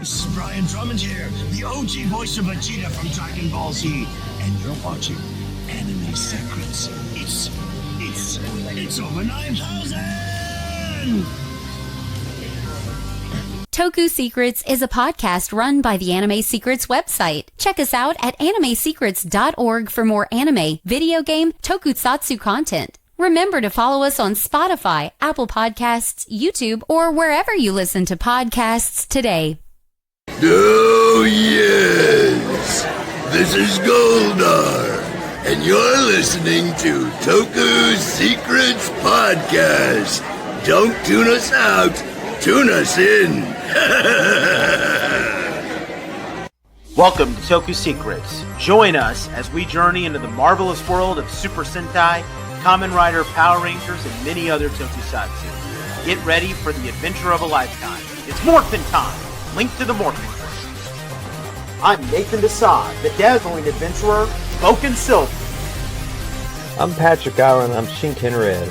This is Brian Drummond here, the OG voice of Vegeta from Dragon Ball Z, and you're watching Anime Secrets. It's over 9,000! Toku Secrets is a podcast run by the Anime Secrets website. Check us out at animesecrets.org for more anime, video game, tokusatsu content. Remember to follow us on Spotify, Apple Podcasts, YouTube, or wherever you listen to podcasts today. Oh, yes! This is Goldar, and you're listening to Toku Secrets Podcast. Don't tune us out, tune us in. Welcome to Toku Secrets. Join us as we journey into the marvelous world of Super Sentai, Kamen Rider, Power Rangers, and many other tokusatsu. Get ready for the adventure of a lifetime. It's Morphin time! Link to the Morphin. I'm Nathan Desai, the dazzling adventurer, Spoken Silver. I'm Patrick Allen, I'm Shinken Red.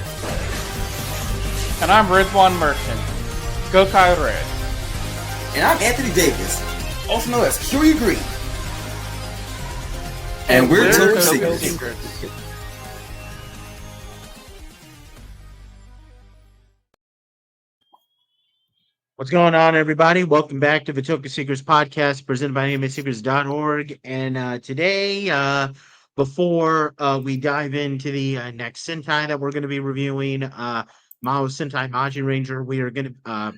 And I'm Rizwan Merchant, Gokai Red. And I'm Anthony Davis, also known as Kiryu Green. And we're Toku Secrets. What's going on, everybody? Welcome back to the Toku Secrets Podcast, presented by animesecrets.org. And today, before we dive into the next Sentai that we're going to be reviewing, Mao Sentai Majin Ranger, we are going to,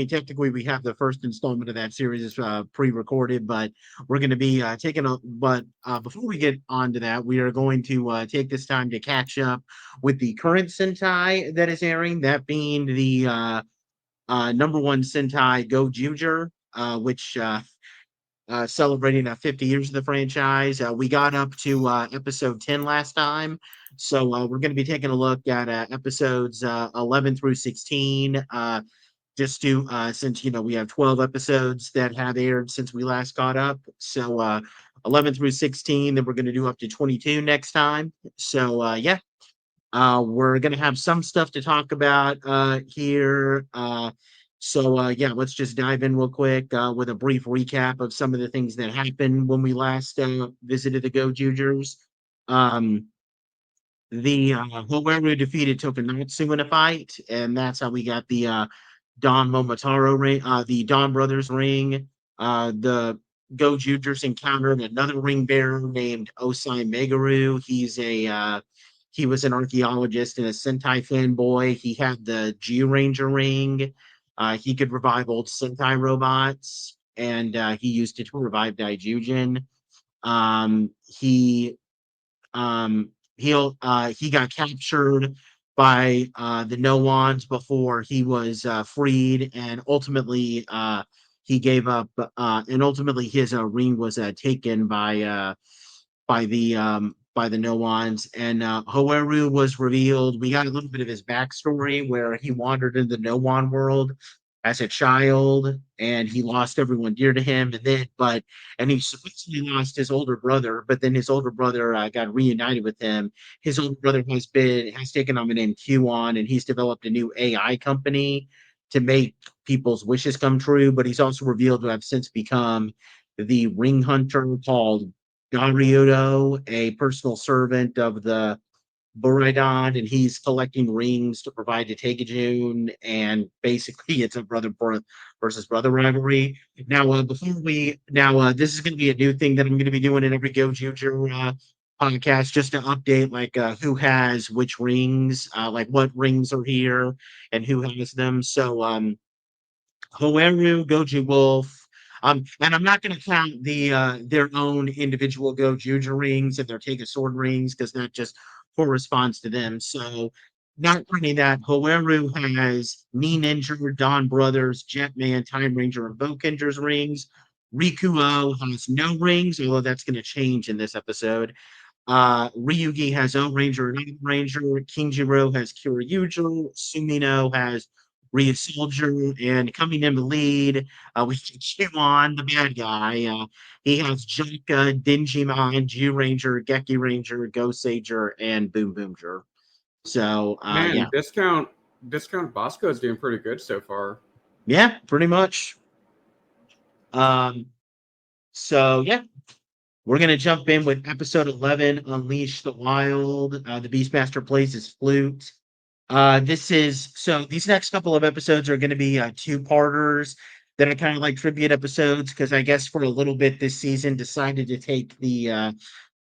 technically we have the first installment of that series pre-recorded, but we're going to be before we get on to that, we are going to take this time to catch up with the current Sentai that is airing, that being the number one Sentai GoZyuger, which celebrating 50 years of the franchise. We got up to episode 10 last time, so we're going to be taking a look at episodes 11 through 16. Just to since we have 12 episodes that have aired since we last got up, so 11 through 16. Then we're going to do up to 22 next time. So yeah. We're going to have some stuff to talk about here. So let's just dive in real quick with a brief recap of some of the things that happened when we last visited the GoZyugers. The Hoeru defeated Tokusatsu in a fight, and that's how we got the Don Momotaro ring, the Don Brothers ring. The GoZyugers encountered another ring bearer named Osai Megaru. He was an archaeologist and a Sentai fanboy. He had the Gaoranger ring. He could revive old Sentai robots, and he used it to revive Daijujin. He got captured by the Noans before he was freed, and ultimately he gave up. And ultimately, his ring was taken by the Noans, and Hoeru was revealed. We got a little bit of his backstory where he wandered into the Noan world as a child, and he lost everyone dear to him, and he supposedly lost his older brother, but then his older brother got reunited with him. His older brother has taken on the name Kuon, and he's developed a new AI company to make people's wishes come true, but he's also revealed to have since become the ring hunter called Gaoranger, a personal servant of the Buridon, and he's collecting rings to provide to Taekajun, and basically it's a brother versus brother rivalry. Now, this is going to be a new thing that I'm going to be doing in every GoZyuger podcast, just to update who has which rings, what rings are here and who has them. So, Hoeru, Goju Wolf. And I'm not going to count their own individual GoZyuger rings and their Take a Sword rings, because that just corresponds to them. So, not counting that, Hoeru has Knee Ninja, Dawn Brothers, Jetman, Time Ranger, and Bokender's rings. Rikuo has no rings, although that's going to change in this episode. Ryugi has O Ranger and Night Ranger. Kinjiro has Kyoryuger. Sumino has Ryu Soldier, and coming in the lead, we see Chiwon, the bad guy. He has Jaka, Dinjimon, Ranger, Geki Ranger, Gosager, and Boom Boomger. So, yeah. Discount Bosco is doing pretty good so far. Yeah, pretty much. So yeah, we're gonna jump in with episode 11, Unleash the Wild. The Beastmaster plays his flute. These next couple of episodes are going to be two-parters that are kind of like tribute episodes because I guess for a little bit this season decided to take the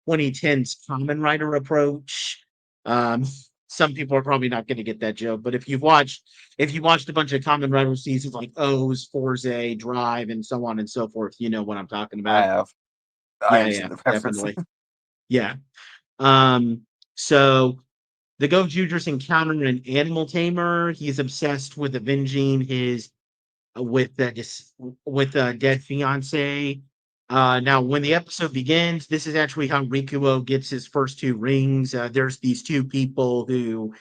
2010s Common Rider approach. Um, some people are probably not going to get that joke, but if you watched a bunch of Common Rider seasons like O's, Forza, Drive, and so on and so forth, you know what I'm talking I about. have. I Yeah, understand the reference. definitely. Yeah. So the GoZyugers encounter an animal tamer. He's obsessed with avenging his with a dead fiance. Now, when the episode begins, this is actually how Rikuo gets his first two rings. There's these two people who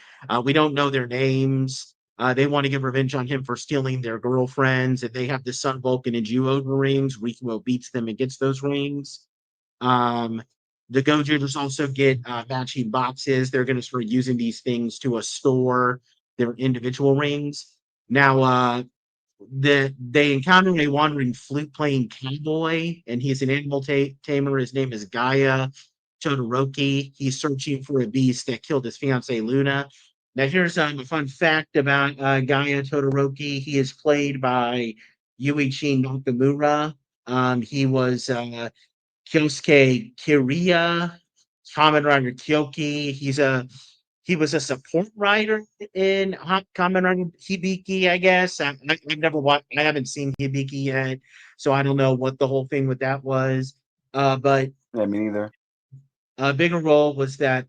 we don't know their names. They want to get revenge on him for stealing their girlfriends. And they have the Sun Vulcan and Geoder rings. Rikuo beats them and gets those rings. The GoZyugers also get matching boxes. They're going to start using these things to store their individual rings. Now, they encounter a wandering flute-playing cowboy, and he's an animal tamer. His name is Gaia Todoroki. He's searching for a beast that killed his fiancee Luna. Now, here's a fun fact about Gaia Todoroki. He is played by Yuichi Nakamura. He was Kyosuke Kiriya, Kamen Rider Kyoki. He was a support writer in Kamen Rider Hibiki, I guess. I've never watched. I haven't seen Hibiki yet, so I don't know what the whole thing with that was. But Yeah, me neither. a bigger role was that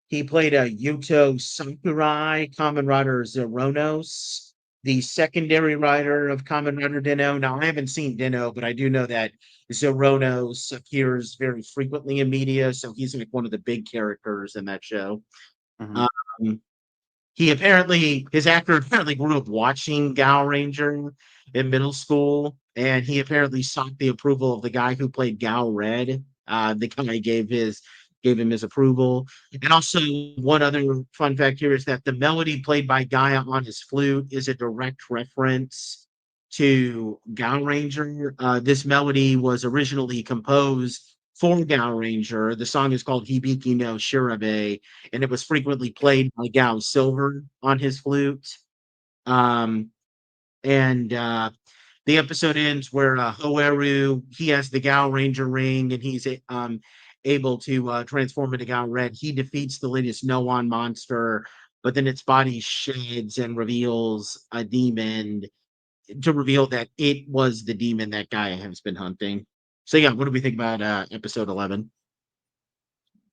he played a Yuto Sakurai, Kamen Rider Zeronos, the secondary writer of Kamen Rider Den-O. Now, I haven't seen Den-O, but I do know that Zeronos appears very frequently in media, so he's like one of the big characters in that show. Mhm. His actor apparently grew up watching Gaoranger in middle school, and he apparently sought the approval of the guy who played Gao Red. The guy gave him his approval. And also, one other fun fact here is that the melody played by Gaia on his flute is a direct reference to Gaoranger. This melody was originally composed for Gaoranger. The song is called Hibiki no Shirabe, and it was frequently played by Gao Silver on his flute. And the episode ends where Hoeru, he has the Gaoranger ring, and he's able to transform into Gao Red. He defeats the latest Noon monster, but then its body sheds and reveals a demon to reveal that it was the demon that Gaia has been hunting. So yeah, what do we think about episode 11?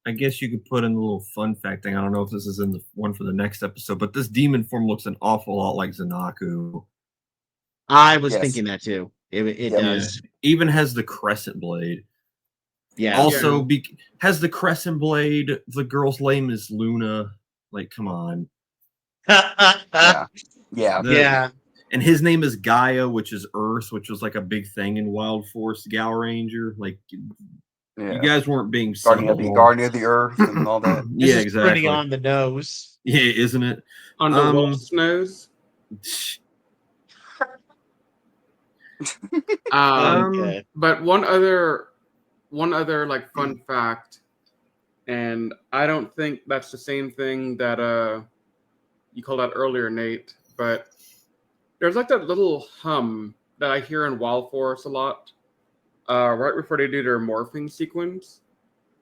I guess you could put in a little fun fact thing. I don't know if this is in the one for the next episode, but this demon form looks an awful lot like Zanaku. I was Yes. thinking that too. It Yeah. does. Even has the crescent blade. Yeah. Also, has the crescent blade. The girl's name is Luna. Like, come on. Yeah. Yeah. Yeah. And his name is Gaia, which is Earth, which was like a big thing in Wild Force Gaoranger. Like, Yeah. you guys weren't being Guardian of the Earth and all that. This Yeah, is exactly. pretty on the nose. Yeah, isn't it? On the wolf's nose. Okay. But one other like fun fact, and I don't think that's the same thing that you called out earlier, Nate, but there's like that little hum that I hear in Wild Force a lot, right before they do their morphing sequence.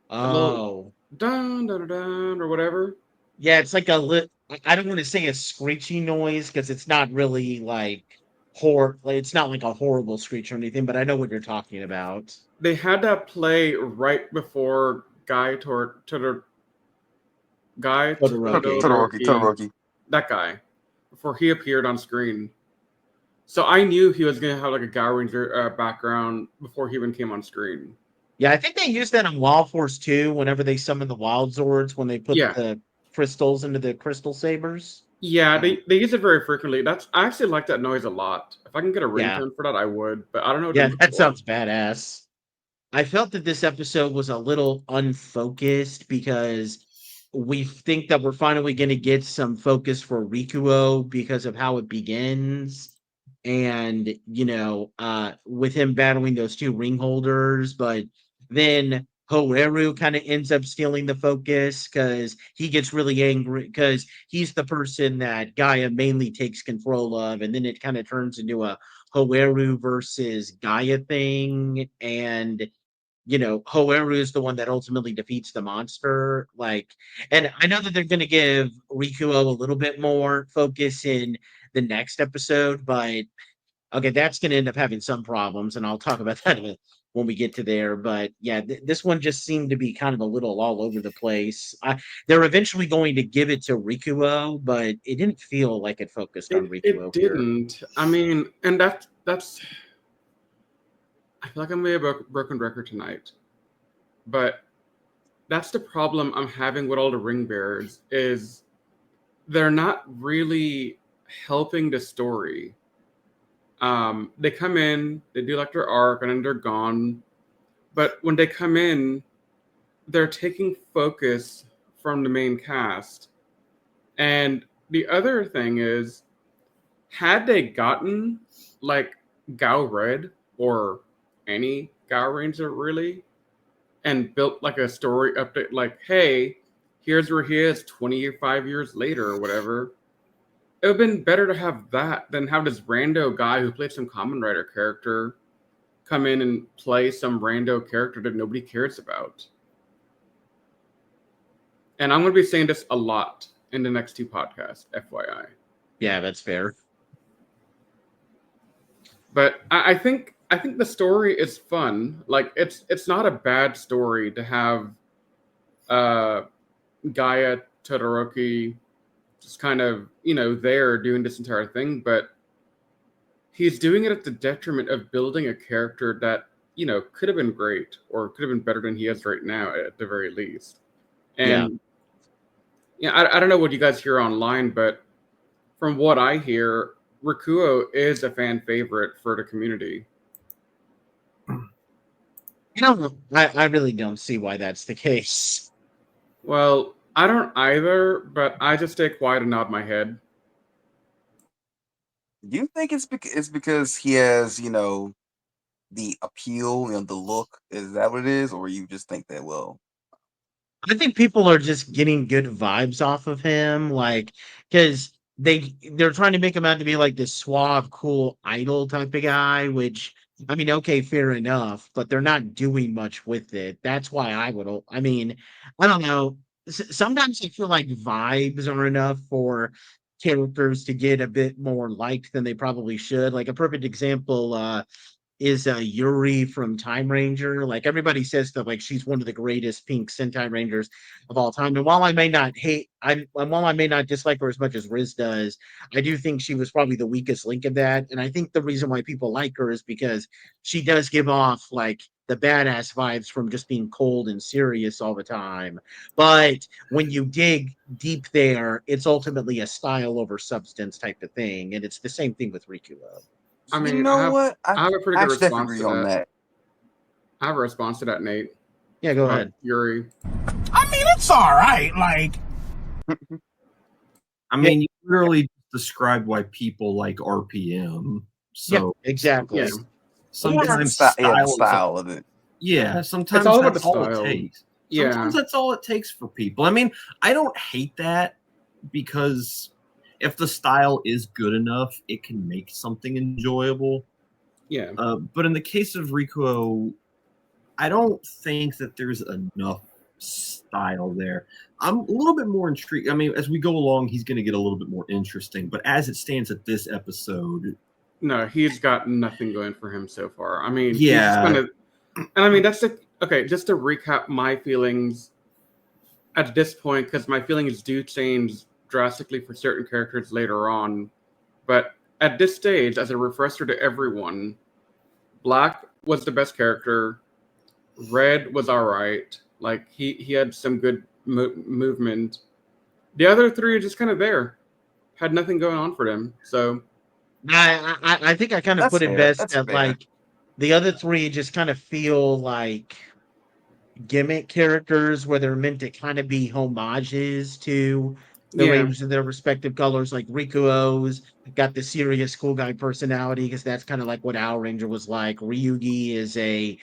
Oh. Dun dun dun dun or whatever. Yeah, it's like I don't want to say a screechy noise because it's not really like it's not like a horrible screech or anything, but I know what you're talking about. They had that play right before Todoroki. That guy, before he appeared on screen. So I knew he was going to have like a Gaoranger background before he even came on screen. Yeah, I think they used that in Wild Force 2 whenever they summon the Wild Zords when they put the crystals into the crystal sabers. Yeah, they use it very frequently. I actually like that noise a lot. If I can get a ringtone for that, I would. But I don't know. Yeah, that sounds badass. I felt that this episode was a little unfocused because we think that we're finally going to get some focus for Rikuo because of how it begins. and with him battling those two ring holders, but then Hoeru kind of ends up stealing the focus because he gets really angry because he's the person that Gaia mainly takes control of, and then it kind of turns into a Hoeru versus Gaia thing, and Hoeru is the one that ultimately defeats the monster. And I know that they're going to give Rikuo a little bit more focus in the next episode, but okay, that's going to end up having some problems, and I'll talk about that when we get to there. But yeah, this one just seemed to be kind of a little all over the place. They're eventually going to give it to Rikuo, but it didn't feel like it focused on Rikuo. It didn't. I mean, and that's. I feel like I'm going to be a broken record tonight, but that's the problem I'm having with all the ring bearers is they're not really helping the story. They come in, they do like their arc, and then they're gone. But when they come in, they're taking focus from the main cast. And the other thing is, had they gotten like Gao Red or any Gaoranger really, and built like a story update, like, hey, here's where he is 25 years later or whatever, it would have been better to have that than have this rando guy who played some Kamen Rider character come in and play some rando character that nobody cares about. And I'm going to be saying this a lot in the next two podcasts, FYI. Yeah, that's fair. But I think the story is fun. Like it's not a bad story to have Gaia Todoroki just kind of, there doing this entire thing, but he's doing it at the detriment of building a character that, could have been great or could have been better than he is right now at the very least. And I don't know what you guys hear online, but from what I hear, Rikuo is a fan favorite for the community. I really don't see why that's the case. Well, I don't either, but I just stay quiet and nod my head. Do you think it's because he has, the appeal, the look? Is that what it is? Or you just think that, well... I think people are just getting good vibes off of him, because they're trying to make him out to be like this suave, cool idol type of guy, which, I mean, okay, fair enough, but they're not doing much with it. That's why I don't know. Sometimes I feel like vibes are enough for characters to get a bit more liked than they probably should. Like a perfect example is Yuri from Time Ranger. Like everybody says that like she's one of the greatest pink Sentai Rangers of all time. And while I may not dislike her as much as Riz does, I do think she was probably the weakest link of that. And I think the reason why people like her is because she does give off like the badass vibes from just being cold and serious all the time. But when you dig deep there, it's ultimately a style over substance type of thing. And it's the same thing with Rikuo. I mean, what? I have a pretty good response to that. I have a response to that, Nate. Yeah, go ahead. Yuri. I mean, it's all right. Like, I mean, you literally described why people like RPM. So yeah, exactly. Yeah. Sometimes style of it. Yeah, sometimes it's all that's about all the style. it takes. Yeah. Sometimes that's all it takes for people. I mean, I don't hate that because if the style is good enough, it can make something enjoyable. Yeah. But in the case of Rikuo, I don't think that there's enough style there. I'm a little bit more intrigued. I mean, as we go along, he's going to get a little bit more interesting. But as it stands at this episode... No, he's got nothing going for him so far. I mean, yeah. and I mean, that's okay, just to recap my feelings at this point, because my feelings do change drastically for certain characters later on. But at this stage, as a refresher to everyone, Black was the best character. Red was all right. Like, he had some good movement. The other three are just kind of there. Had nothing going on for them. So... I think I kind of put it best that like the other three just kind of feel like gimmick characters where they're meant to kind of be homages to the Yeah. Rangers in their respective colors. Like Rikuo's got the serious cool guy personality because that's kind of like what Gaoranger was like. Ryugi is a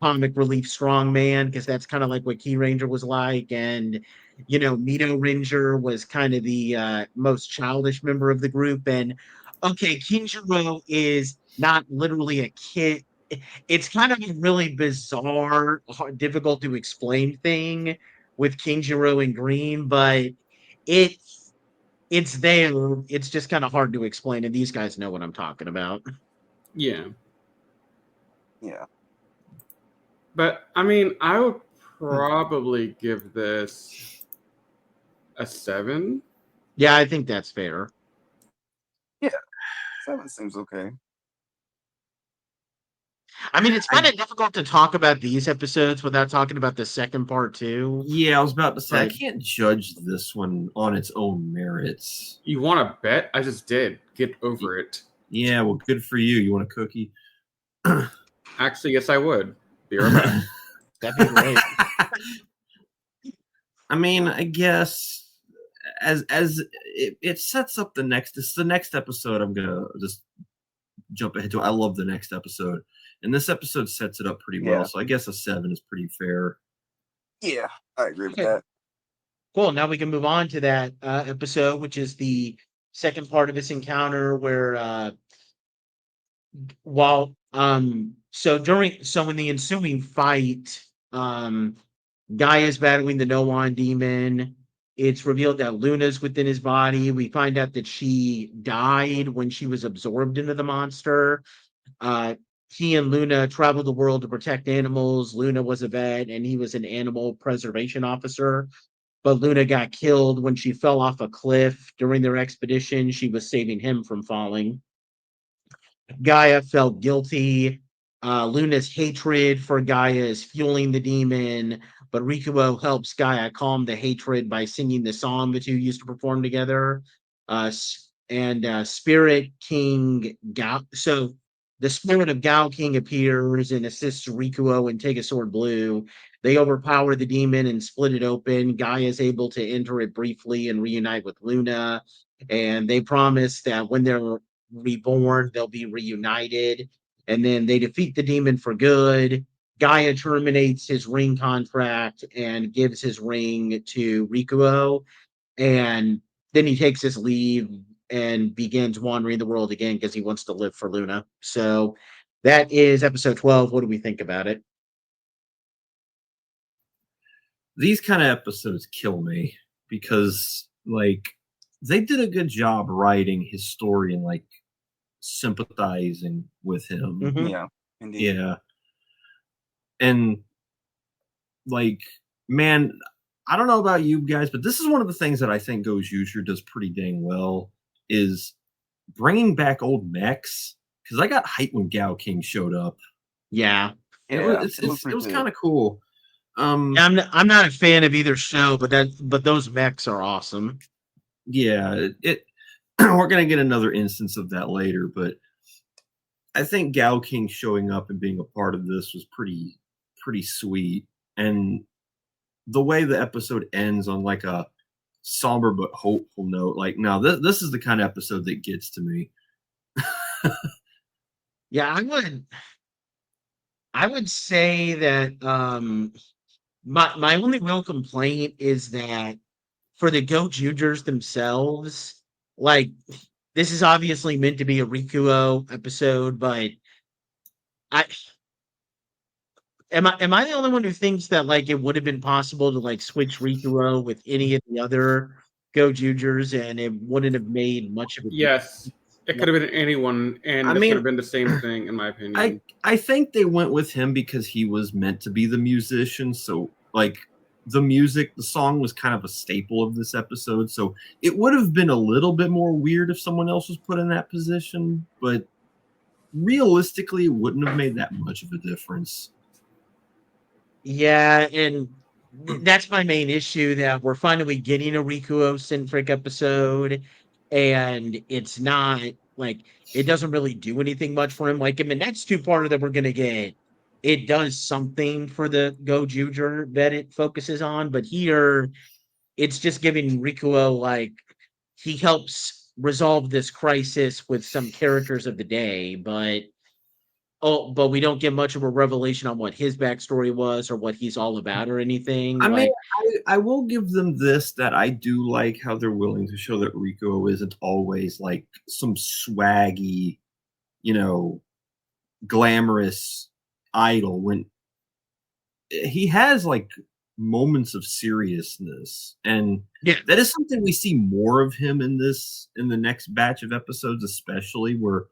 comic relief strong man because that's kind of like what Key Ranger was like. And, Mito Ranger was kind of the most childish member of the group. And, okay, Kinjiro is not literally a kid. It's kind of a really bizarre, difficult to explain thing with Kinjiro and Green, but it's it's there. It's just kind of hard to explain, and these guys know what I'm talking about. Yeah. Yeah. But I mean, I would probably give this a 7. Yeah, I think that's fair. Yeah. 7 seems okay. I mean, it's kind of difficult to talk about these episodes without talking about the second part too. Yeah, I was about to say, I Right. can't judge this one on its own merits. You want to bet? I just did. Get over it. Yeah, well, good for you. You want a cookie? Actually, yes, I would. Be right back. That'd be great. I mean, I guess as it sets up the next. This is the next episode. I'm gonna just jump ahead to. I love the next episode, and this episode sets it up pretty well. Yeah. So I guess a 7 is pretty fair. Yeah, I agree with Okay. that. Cool. Now we can move on to that episode, which is the second part of this encounter, where so in the ensuing fight, Guy is battling the Noan demon. It's revealed that Luna's within his body. We find out that she died when she was absorbed into the monster. He and Luna traveled the world to protect animals. Luna was a vet, and he was an animal preservation officer. But Luna got killed when she fell off a cliff during their expedition. She was saving him from falling. Gaia felt guilty. Luna's hatred for Gaia is fueling the demon, but Rikuo helps Gaia calm the hatred by singing the song the two used to perform together. Spirit King Gao. So the spirit of Gao King appears and assists Rikuo and Take a Sword Blue. They overpower the demon and split it open. Gaia is able to enter it briefly and reunite with Luna. And they promise that when they're reborn, they'll be reunited. And then they defeat the demon for good. Gaia terminates his ring contract and gives his ring to Rikuo. And then he takes his leave and begins wandering the world again because he wants to live for Luna. So that is episode 12. What do we think about it? These kind of episodes kill me because, like, they did a good job writing his story and, like, sympathizing with him. Mhm. Yeah, indeed. Yeah. And, like, man, I don't know about you guys, but this is one of the things that I think GoZyuger does pretty dang well is bringing back old mechs. Because I got hyped when Gao King showed up. Yeah. Yeah, It was pretty good. kind of cool. I'm not a fan of either show, but those mechs are awesome. Yeah, we're gonna get another instance of that later, but I think Gao King showing up and being a part of this was pretty sweet. And the way the episode ends on like a somber but hopeful note, like, no, this is the kind of episode that gets to me. Yeah, I would say that my only real complaint is that for the GoZyugers themselves, like, this is obviously meant to be a Rikuo episode, but am I the only one who thinks that, like, it would have been possible to, like, switch Rikuo with any of the other GoZyugers and it wouldn't have made much of a Yes. It could have been anyone, and I it mean, would have been the same thing, in my opinion. I think they went with him because he was meant to be the musician. So, like, the song was kind of a staple of this episode. So it would have been a little bit more weird if someone else was put in that position. But realistically, it wouldn't have made that much of a difference. Yeah, and that's my main issue, that we're finally getting a Rikuo-centric episode, and it's not, like, it doesn't really do anything much for him. Like, in the next two-parter that we're going to get, it does something for the GoZyuger that it focuses on, but here, it's just giving Rikuo like he helps resolve this crisis with some characters of the day, but we don't get much of a revelation on what his backstory was or what he's all about or anything. I like, mean, I will give them this, that I do like how they're willing to show that Rikuo isn't always like some swaggy, glamorous idol, when he has like moments of seriousness, and that is something we see more of him in the next batch of episodes, especially where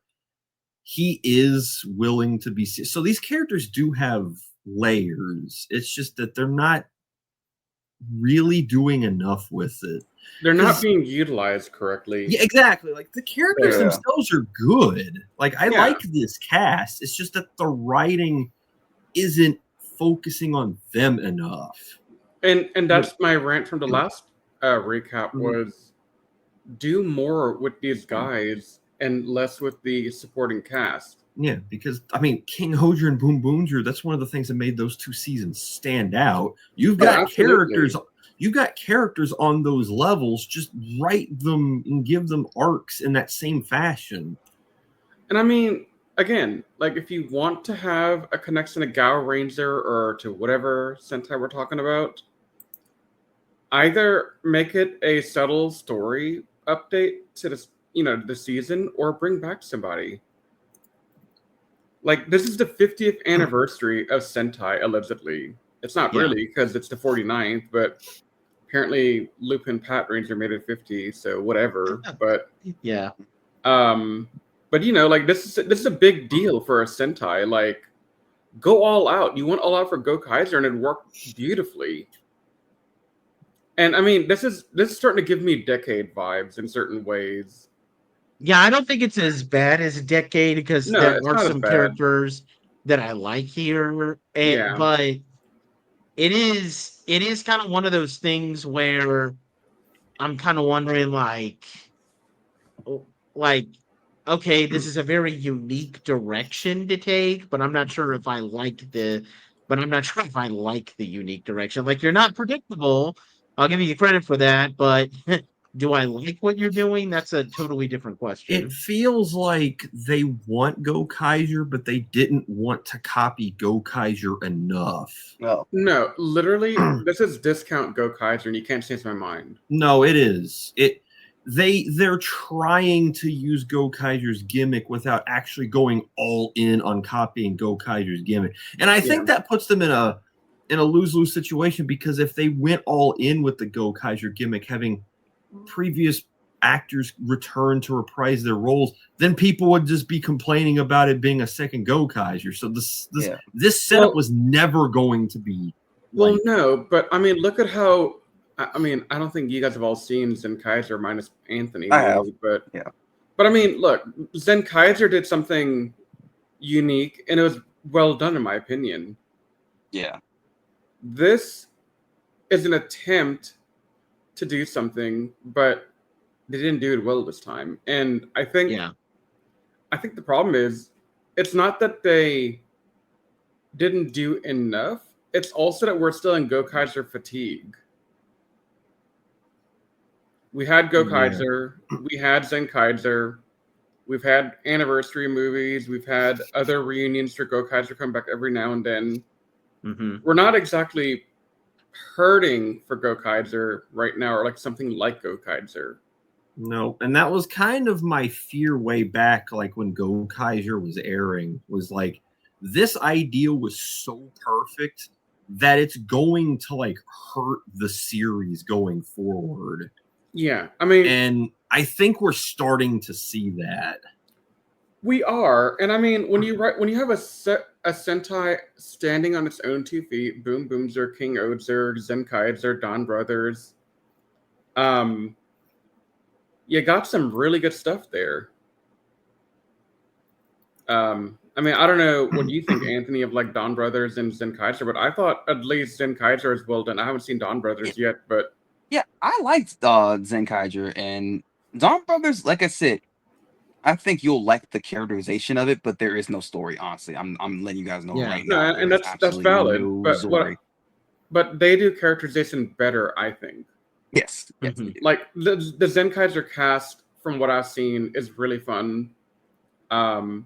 he is willing to be serious. So these characters do have layers. It's just that they're not really doing enough with it. They're not being utilized correctly. Yeah, exactly. Like the characters themselves are good. Like I like this cast. It's just that the writing isn't focusing on them enough. And that's my rant from the last recap was do more with these guys and less with the supporting cast. Yeah, because I mean, King Hoeru and Boom Boomger, that's one of the things that made those 2 seasons stand out. You've got characters on those levels. Just write them and give them arcs in that same fashion. And I mean, again, like if you want to have a connection to Gaoranger or to whatever Sentai we're talking about, either make it a subtle story update to the season, or bring back somebody. Like, this is the 50th anniversary of Sentai, allegedly. It's not really, because it's the 49th, but apparently Lupin Pat Ranger made it 50, so whatever. But but like this is a big deal for a Sentai. Like, go all out. You went all out for GoKaiser, and it worked beautifully. And I mean, this is starting to give me Decade vibes in certain ways. Yeah, I don't think it's as bad as a Decade, because there are some characters that I like here, but it is kind of one of those things where I'm kind of wondering, like, okay, this is a very unique direction to take, but I'm not sure if I like the unique direction. Like, you're not predictable. I'll give you credit for that, but do I like what you're doing? That's a totally different question. It feels like they want GoKaiser, but they didn't want to copy GoKaiser enough. No, literally, this is discount GoKaiser, and you can't change my mind. No, it is. They're trying to use GoKaiser's gimmick without actually going all in on copying GoKaiser's gimmick, and I think that puts them in a lose-lose situation, because if they went all in with the GoKaiser gimmick, having previous actors return to reprise their roles, then people would just be complaining about it being a second GoKaiser. So this setup was never going to be. No, but I mean, look at how. I mean, I don't think you guys have all seen Zenkaiser minus Anthony. I have, but I mean, look, Zenkaiser did something unique, and it was well done, in my opinion. Yeah, this is an attempt to do something, but they didn't do it well this time. And I think the problem is, it's not that they didn't do enough. It's also that we're still in GoKaiser fatigue. We had GoKaiser, we had Zenkaiser, we've had anniversary movies, we've had other reunions for GoKaiser come back every now and then. We're not exactly hurting for GoKaiser right now, or like something like GoKaiser. No, and that was kind of my fear way back, like when GoKaiser was airing, was like, this idea was so perfect that it's going to like hurt the series going forward. Yeah, I mean, and I think we're starting to see that. We are, and I mean, when you have a Sentai standing on its own 2 feet, Boom Boomzer, King Ozer, Zenkaiser, Don Brothers, you got some really good stuff there. I mean, I don't know what you think, Anthony, of like Don Brothers and Zenkaiser, but I thought at least Zenkaiser is well done. I haven't seen Don Brothers yet, but yeah, I liked Zenkaiser and Don Brothers. Like I said, I think you'll like the characterization of it, but there is no story. Honestly, I'm letting you guys know right now. And that's valid. But they do characterization better, I think. Yes. Like the Zenkaiser cast, from what I've seen, is really fun. And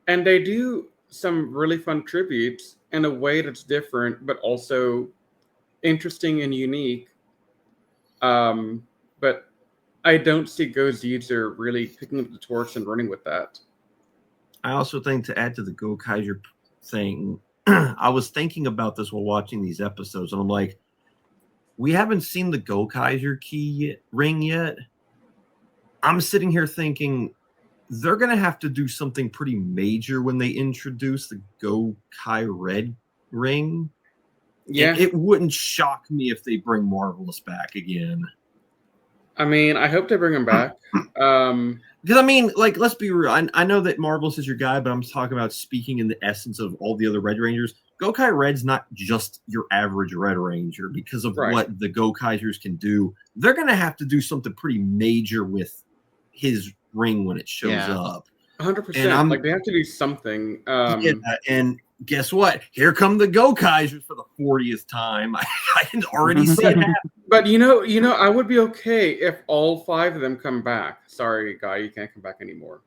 they do some really fun tributes in a way that's different, but also interesting and unique. But I don't see GoZyuger really picking up the torch and running with that. I also think, to add to the GoKaiser thing, I was thinking about this while watching these episodes, and I'm like, we haven't seen the GoKaiser ring yet. I'm sitting here thinking they're going to have to do something pretty major when they introduce the Gokai Red ring. Yeah. It wouldn't shock me if they bring Marvelous back again. I mean, I hope they bring him back. Because, I mean, like, let's be real. I know that Marvelous is your guy, but I'm talking about speaking in the essence of all the other Red Rangers. Gokai Red's not just your average Red Ranger because of what the Gokaisers can do. They're going to have to do something pretty major with his ring when it shows up. 100%. Like, they have to do something. And guess what? Here come the Gokaisers for the 40th time. I can already see it happen. But you know, I would be okay if all 5 of them come back. Sorry, Guy, you can't come back anymore.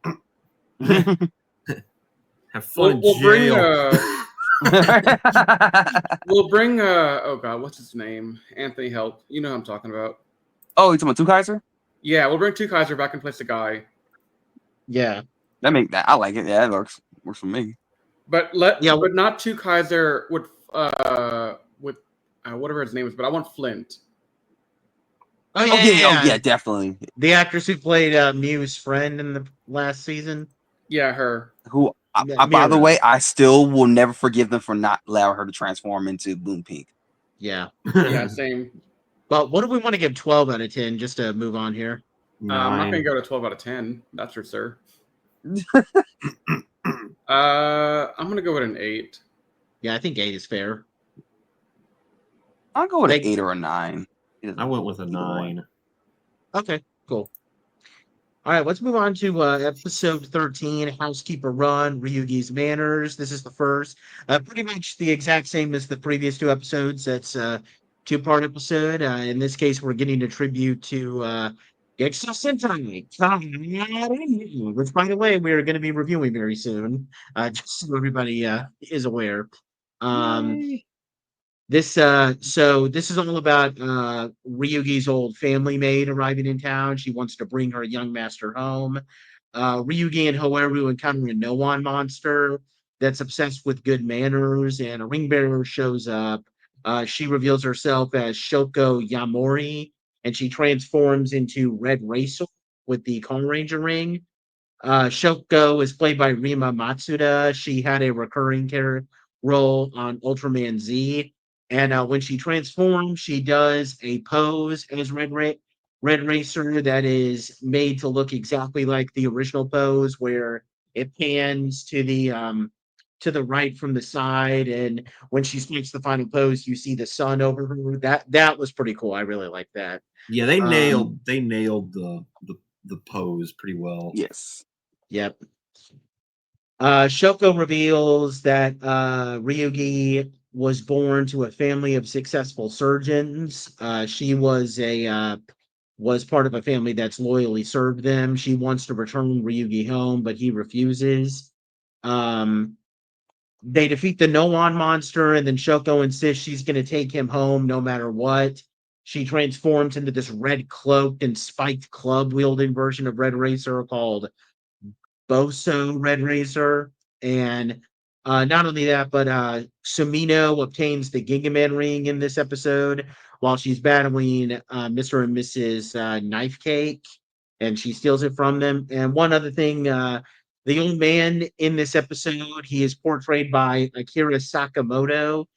Have fun. We'll bring oh god, what's his name? Anthony, help. You know who I'm talking about. Oh, you're talking about Two Kaiser? Yeah, we'll bring Two Kaiser back in place of Guy. Yeah. I like it. Yeah, it works for me. But but not Two Kaiser with whatever his name is, but I want Flint. Oh yeah, definitely. The actress who played Mew's friend in the last season. Yeah, her. Who, by the way, I still will never forgive them for not allowing her to transform into Moon Pink. Yeah. Yeah, same. But what do we want to give 12 out of 10 just to move on here? I'm not going to go to 12 out of 10. That's for sure. I'm going to go with an 8. Yeah, I think 8 is fair. I'll go with an 8 or a 9. I went with a 9. Okay, cool. All right, let's move on to episode 13, Housekeeper Run, Ryugi's Manners. This is the first. Pretty much the exact same as the previous 2 episodes. That's a 2-part episode. In this case, we're getting a tribute to Exo Sentai, which, by the way, we're going to be reviewing very soon, just so everybody is aware. This is all about Ryugi's old family maid arriving in town. She wants to bring her young master home. Ryugi and Hoeru encounter a Noan monster that's obsessed with good manners, and a ring bearer shows up. She reveals herself as Shoko Yamori, and she transforms into Red Racer with the Gaoranger ring. Shoko is played by Rima Matsuda. She had a recurring role on Ultraman Z. And when she transforms, she does a pose as Red Racer that is made to look exactly like the original pose, where it pans to the right from the side, and when she makes the final pose, you see the sun over her. That was pretty cool. I really like that. Yeah, they nailed the pose pretty well. Yes. Yep. Shoko reveals that Ryugi was born to a family of successful surgeons. She was part of a family that's loyally served them. She wants to return Ryugi home, but he refuses. They defeat the Noan monster, and then Shoko insists she's going to take him home no matter what. She transforms into this red-cloaked and spiked club-wielding version of Red Racer called Boso Red Racer. And not only that, but Sumino obtains the Gigaman ring in this episode while she's battling Mr. and Mrs. Knife Cake, and she steals it from them. And one other thing, the old man in this episode, he is portrayed by Akira Sakamoto.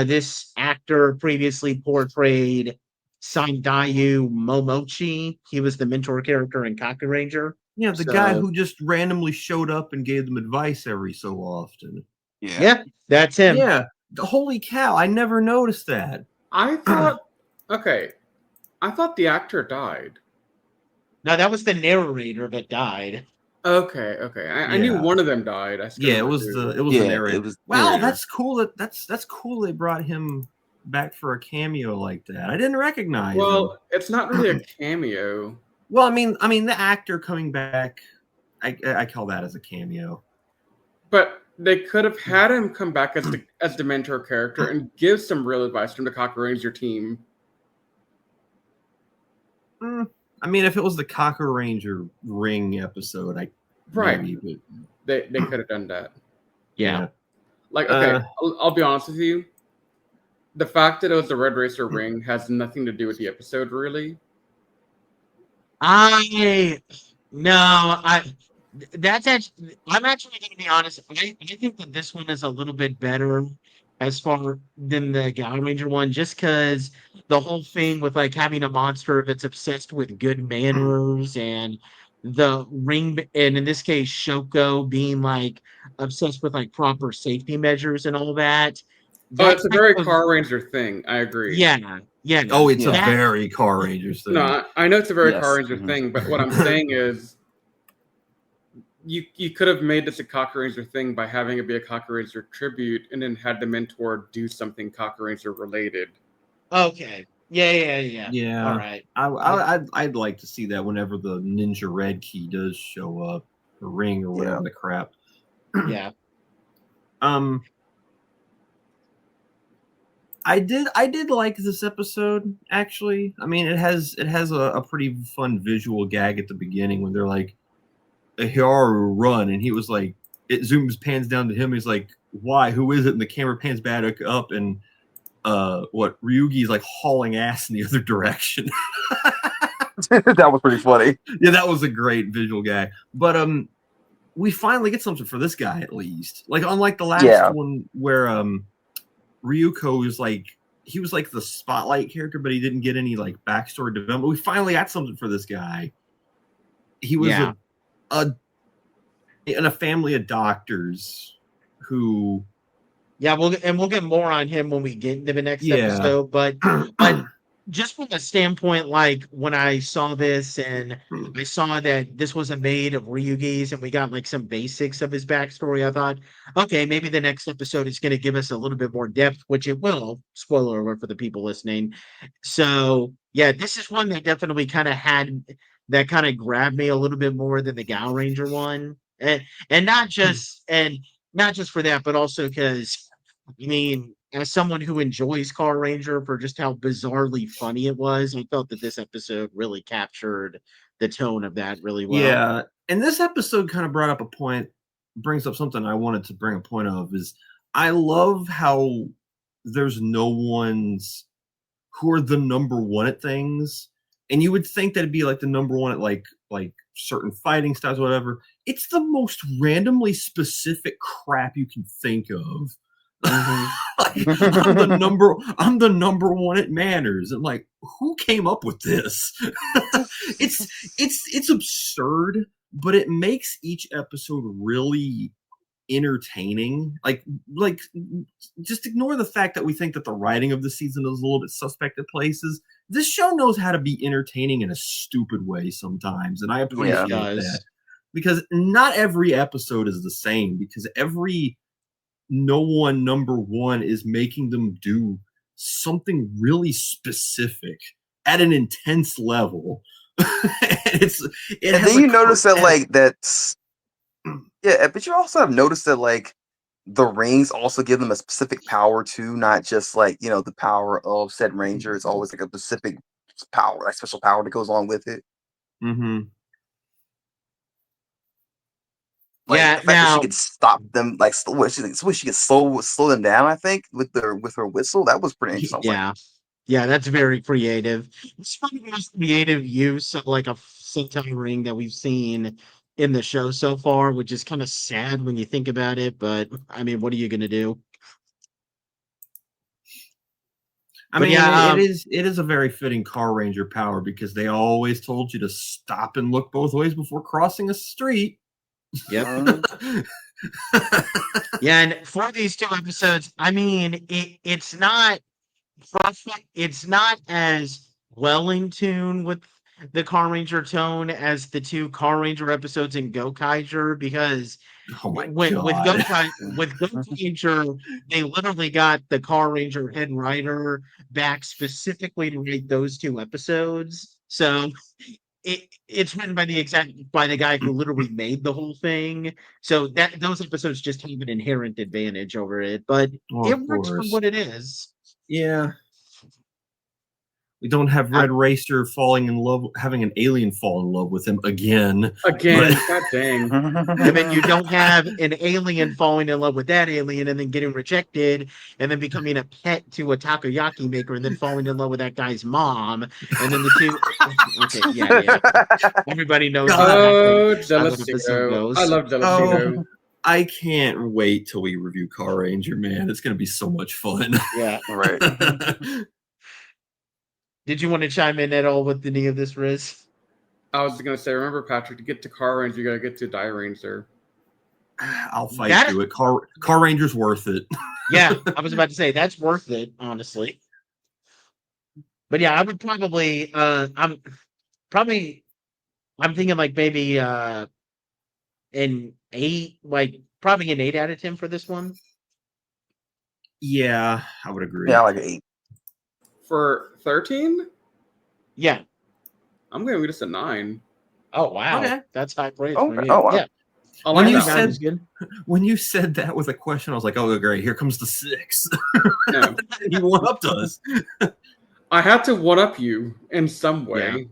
This actor previously portrayed Sandayu Momochi. He was the mentor character in Gaoranger. Yeah, the guy who just randomly showed up and gave them advice every so often. Yeah, that's him. Yeah, holy cow! I never noticed that. I thought the actor died. No, that was the narrator that died. Okay. I knew one of them died. It was the narrator. Wow, that's cool. That's cool. They brought him back for a cameo like that? I didn't recognize him. Well, it's not really a cameo. Well, I mean, the actor coming back, I call that as a cameo. But they could have had him come back as the mentor character and give some real advice from the Gaoranger team. I mean, if it was the Gaoranger ring episode, maybe, they could have done that. Yeah. Like, okay, I'll be honest with you. The fact that it was the Red Racer ring has nothing to do with the episode, really. I'm actually going to be honest. I think that this one is a little bit better as far than the Gaoranger one, just because the whole thing with like having a monster that's obsessed with good manners and the ring, and in this case, Shoko being like obsessed with like proper safety measures and all that. Oh, it's a very Gaoranger thing. I agree. Yeah. Oh, it's a very Gaoranger thing. No, I know it's a very Gaoranger thing, but what I'm saying is, you could have made this a Gaoranger thing by having it be a Gaoranger tribute, and then had the mentor do something Gaoranger related. Okay. Yeah. All right. I'd like to see that whenever the Ninja Red Key does show up, the ring or whatever the crap. Yeah. I did like this episode, actually. I mean, it has a pretty fun visual gag at the beginning when they're like, Hoeru, run, and he was like, it pans down to him. He's like, why? Who is it? And the camera pans back up, and Ryugi's like hauling ass in the other direction. That was pretty funny. Yeah, that was a great visual gag. But we finally get something for this guy at least. Like unlike the last one where Ryuko is like, he was like the spotlight character, but he didn't get any like backstory development. We finally got something for this guy. He was in a family of doctors who. Yeah, we'll get more on him when we get into the next episode. But just from a standpoint, like when I saw this and I saw that this was a maid of Ryugi's and we got like some basics of his backstory, I thought, okay, maybe the next episode is going to give us a little bit more depth, which it will. Spoiler alert for the people listening. So yeah, this is one that definitely kind of grabbed me a little bit more than the Gaoranger one, and not just for that, but also because. I mean, as someone who enjoys Gaoranger for just how bizarrely funny it was, I felt that this episode really captured the tone of that really well. Yeah, and this episode kind of brings up something I wanted to bring a point of, is I love how there's no ones who are the number one at things, and you would think that it'd be like the number one at like certain fighting styles or whatever. It's the most randomly specific crap you can think of. Like, I'm the number one at manners, and like, who came up with this? It's absurd, but it makes each episode really entertaining. Like just ignore the fact that we think that the writing of the season is a little bit suspect at places. This show knows how to be entertaining in a stupid way sometimes, and I appreciate that, because not every episode is the same, because no one number one is making them do something really specific at an intense level. And then you notice that like that's but you also have noticed that like the rings also give them a specific power too, not just like, the power of said ranger. It's always like a specific power, like special power that goes along with it. Mm-hmm. Like, the fact that she could stop them, like she could slow them down. I think with her whistle, that was pretty interesting. Yeah, that's very creative. It's probably the most creative use of like a Sentai ring that we've seen in the show so far, which is kind of sad when you think about it. But I mean, what are you going to do? It is a very fitting Gaoranger power, because they always told you to stop and look both ways before crossing a street. Yep. Yeah, and for these two episodes, I mean, it's not perfect. It's not as well in tune with the Carranger tone as the two Carranger episodes in GoKaiger, because Oh my with god. GoKaiger, they literally got the Carranger head writer back specifically to write those two episodes. So it's written by the guy who literally made the whole thing. So that those episodes just have an inherent advantage over it, but Well, it of works for course. what it is. Yeah. We don't have Red Racer falling in love, having an alien fall in love with him again. Again, But- god dang. And then you don't have an alien falling in love with that alien and then getting rejected and then becoming a pet to a takoyaki maker and then falling in love with that guy's mom. And then the two. Okay, yeah. Everybody knows Oh, exactly how that episode Jealousito. goes. I love Jealousito. I can't wait till we review Gaoranger, man. It's going to be so much fun. Yeah. Right. Did you want to chime in at all with any of this, Riz? I was going to say, remember, Patrick, to get to Carranger, you got to get to Gaoranger. I'll fight through it. Carranger's worth it. Yeah, I was about to say that's worth it, honestly. But yeah, I would probably I'm thinking like maybe an 8, like probably an 8 out of 10 for this one. Yeah, I would agree. Yeah, like an 8. For 13, Yeah. I'm going to give this a 9. Oh wow. Okay. That's high praise Oh, for you. oh, wow. Yeah. I When like you that. said- Is good. When you said that with a question, I was like, oh, great, here comes the 6. No. He went up to us. I had to one-up you in some way.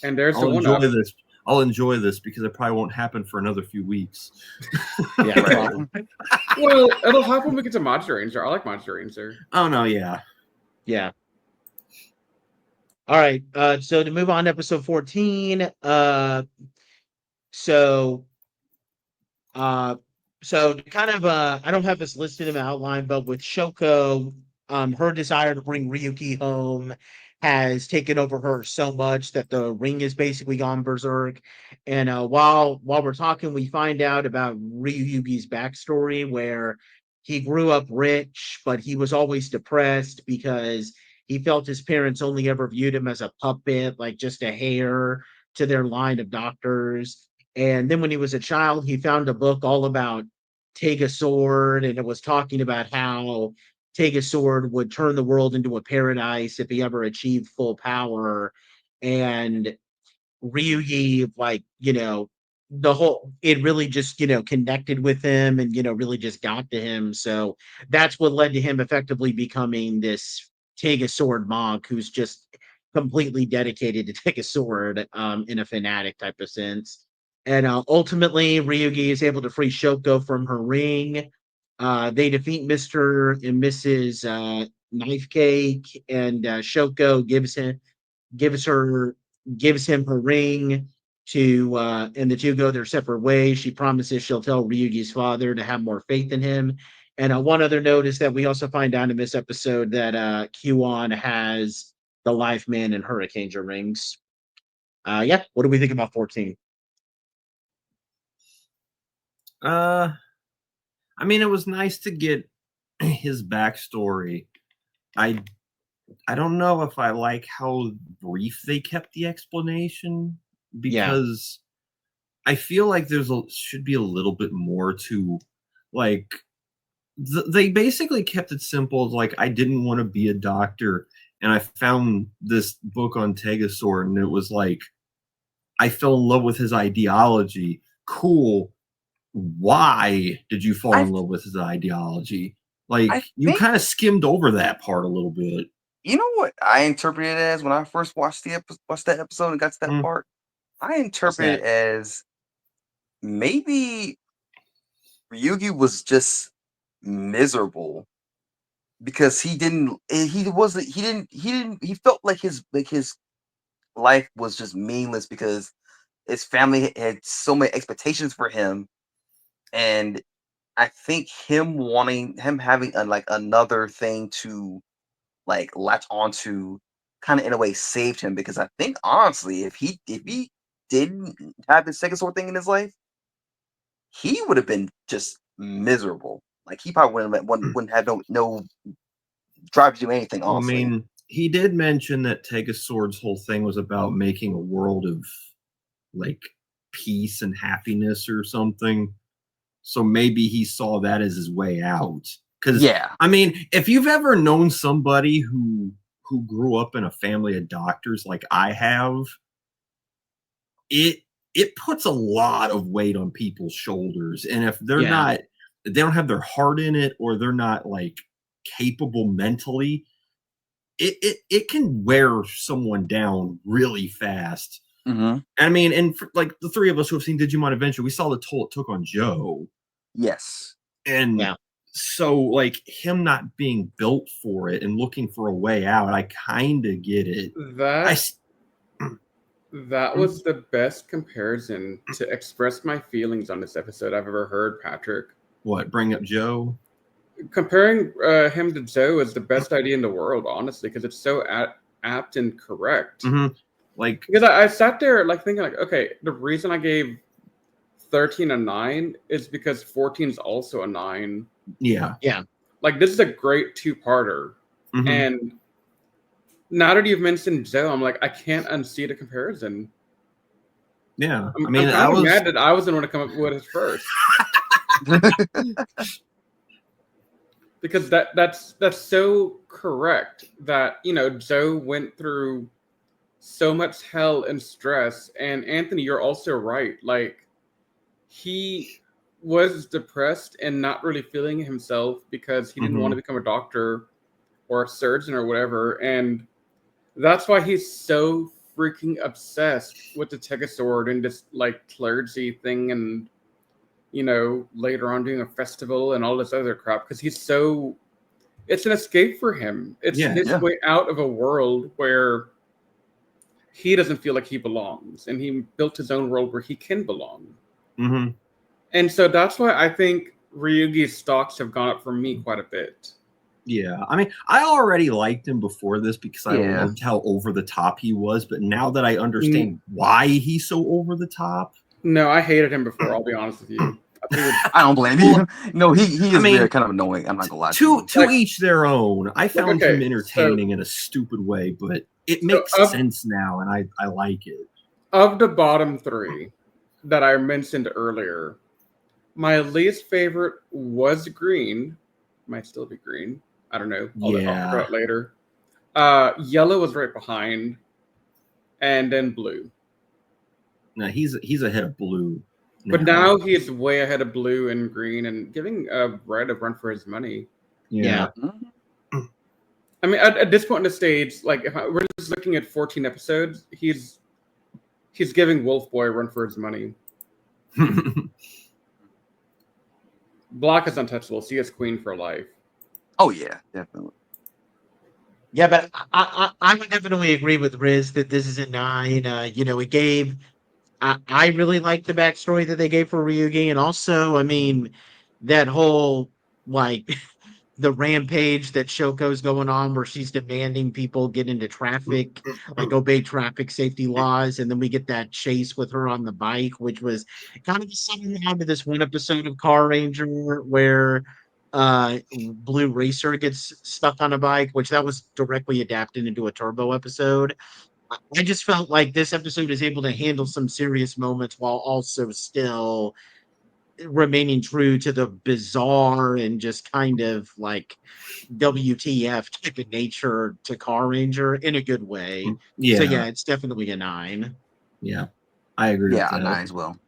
And there's the I'll one-up. enjoy this. I'll enjoy this because it probably won't happen for another few weeks. Yeah, Right. probably. Well, it'll happen when we get to Monster Ranger. I like Monster Ranger. Oh no, yeah. Yeah. All right. So to move on to episode 14, so to kind of I don't have this listed in the outline, but with Shoko, her desire to bring Ryuki home has taken over her so much that the ring is basically gone berserk. And while we're talking, we find out about Ryugi's backstory, where he grew up rich, but he was always depressed because he felt his parents only ever viewed him as a puppet, like just a hair to their line of doctors. And then when he was a child, he found a book all about Sword, and it was talking about how Sword would turn the world into a paradise if he ever achieved full power. And Ryugi, like, it really just, connected with him and, really just got to him. So that's what led to him effectively becoming this Sword monk who's just completely dedicated to Sword in a fanatic type of sense. And ultimately, Ryugi is able to free Shoko from her ring. They defeat Mr. and Mrs. Knife Cake, and Shoko gives him her ring to, and the two go their separate ways. She promises she'll tell Ryugi's father to have more faith in him. And one other note is that we also find out in this episode that Kuon has the Life Man and Hurricaneer rings. Yeah, what do we think about 14? I mean, it was nice to get his backstory. I don't know if I like how brief they kept the explanation, because I feel like should be a little bit more to, like, they basically kept it simple. Like, I didn't want to be a doctor, and I found this book on Tegasor, and it was like, I fell in love with his ideology. Cool. Why did you fall in love with his ideology? Like, you kind of skimmed over that part a little bit. You know what I interpreted it as when I first watched that episode and got to that part? I interpreted it as maybe Ryugi was just miserable because he felt like his life was just meaningless because his family had so many expectations for him. And I think him having another thing to like latch onto kind of in a way saved him, because I think honestly, if he didn't have the second sword thing in his life, he would have been just miserable. Like, he probably wouldn't have no drive to do anything. Honestly. I mean, He did mention that Tegasword's whole thing was about making a world of like peace and happiness or something. So maybe he saw that as his way out. Because I mean, if you've ever known somebody who grew up in a family of doctors like I have, it puts a lot of weight on people's shoulders. And if they're not, they don't have their heart in it, or they're not like capable mentally, it can wear someone down really fast. I mean, and for, like the three of us who have seen Digimon Adventure, we saw the toll it took on Joe. Yes. And so like him not being built for it and looking for a way out, I kind of get it. That was the best comparison to express my feelings on this episode I've ever heard, Patrick. What, bring up Joe? Comparing him to Joe is the best idea in the world, honestly, because it's so apt and correct. Like, because I sat there like thinking like, okay, the reason I gave 13 a 9 is because 14 is also a 9. Yeah. Like, this is a great two-parter. And now that you've mentioned Joe, I'm like, I can't unsee the comparison. Yeah. I'm kind of mad that I was the one to come up with it first. Because that's so correct that, you know, Joe went through so much hell and stress. And Anthony, you're also right. Like, he was depressed and not really feeling himself because he didn't want to become a doctor or a surgeon or whatever. And that's why he's so freaking obsessed with the Tegasword and this like clergy thing, and you know, later on doing a festival and all this other crap, because he's so, it's an escape for him. It's his way out of a world where he doesn't feel like he belongs, and he built his own world where he can belong. And so that's why I think Ryugi's stocks have gone up for me quite a bit. Yeah, I mean, I already liked him before this because I loved how over the top he was, but now that I understand why he's so over the top. No, I hated him before, I'll be honest with you. I don't blame you. No, he is very kind of annoying. I'm not gonna lie. To each their own. I found him entertaining in a stupid way, but it makes sense now, and I like it. Of the bottom three that I mentioned earlier, my least favorite was green. Might still be green. I don't know. I'll talk about it later. Yellow was right behind, and then blue. No, he's ahead of blue. But now he's way ahead of blue and green, and giving red a run for his money. Yeah. I mean, at this point in the stage, like if we're just looking at 14 episodes, he's giving Wolf Boy a run for his money. Block is untouchable. So he has Queen for life. Oh yeah, definitely. Yeah, but I would definitely agree with Riz that this is a 9. You know, it gave. I really like the backstory that they gave for Ryugi, and also, I mean, that whole like the rampage that Shoko's going on, where she's demanding people get into traffic, like obey traffic safety laws, and then we get that chase with her on the bike, which was kind of similar to this one episode of Gaoranger where Blue Racer gets stuck on a bike, which that was directly adapted into a Turbo episode. I just felt like this episode is able to handle some serious moments while also still remaining true to the bizarre and just kind of like WTF type of nature to Gaoranger in a good way. Yeah. So yeah, it's definitely a 9. Yeah, I agree. Yeah, with a that. 9 as well.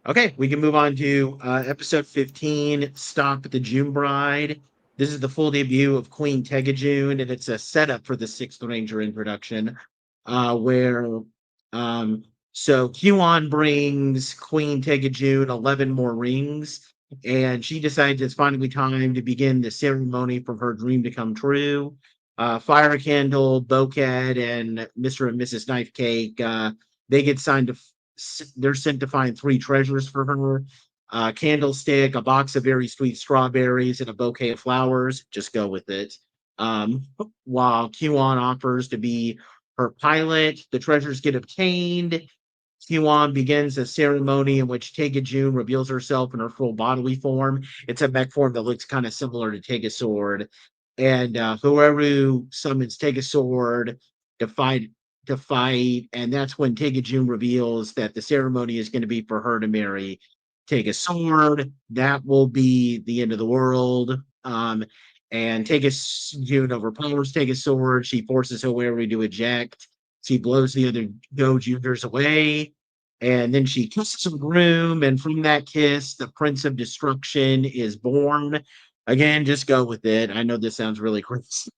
Okay, we can move on to episode 15, Stop the June Bride. This is the full debut of Queen Tegajune, and it's a setup for the 6th Ranger introduction, where so Kuon brings Queen Tegajune 11 more rings, and she decides it's finally time to begin the ceremony for her dream to come true. Fire Candle, Bouquet, and Mr. and Mrs. Knife Cake, they get they're sent to find 3 treasures for her. Candlestick, a box of very sweet strawberries, and a bouquet of flowers. Just go with it. While Kuon offers to be her pilot, the treasures get obtained. Kuon begins a ceremony in which Tegajune reveals herself in her full bodily form. It's a mech form that looks kind of similar to Tegasword. and Hoeru summons Take a Sword to fight, and that's when Tegajun reveals that the ceremony is going to be for her to marry Take a Sword. That will be the end of the world. And Tegajun overpowers Take a Sword. She forces Hoeru to eject. She blows the other GoZyugers away. And then she kisses her groom, and from that kiss, the Prince of Destruction is born. Again, just go with it. I know this sounds really crazy.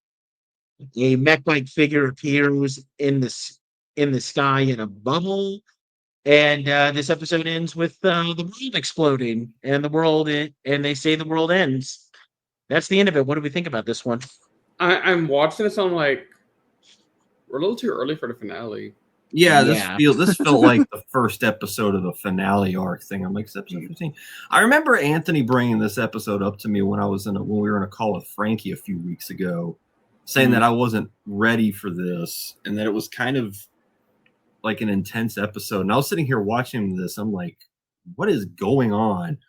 A mech-like figure appears in the sky in a bubble, and this episode ends with the world exploding, and and they say the world ends. That's the end of it. What do we think about this one? I'm watching this. I'm like, we're a little too early for the finale. Yeah, Yeah. this felt like the first episode of the finale arc thing. I'm like, it's episode 15. I remember Anthony bringing this episode up to me when we were in a call with Frankie a few weeks ago, saying that I wasn't ready for this and that it was kind of like an intense episode. And I was sitting here watching this. I'm like, what is going on?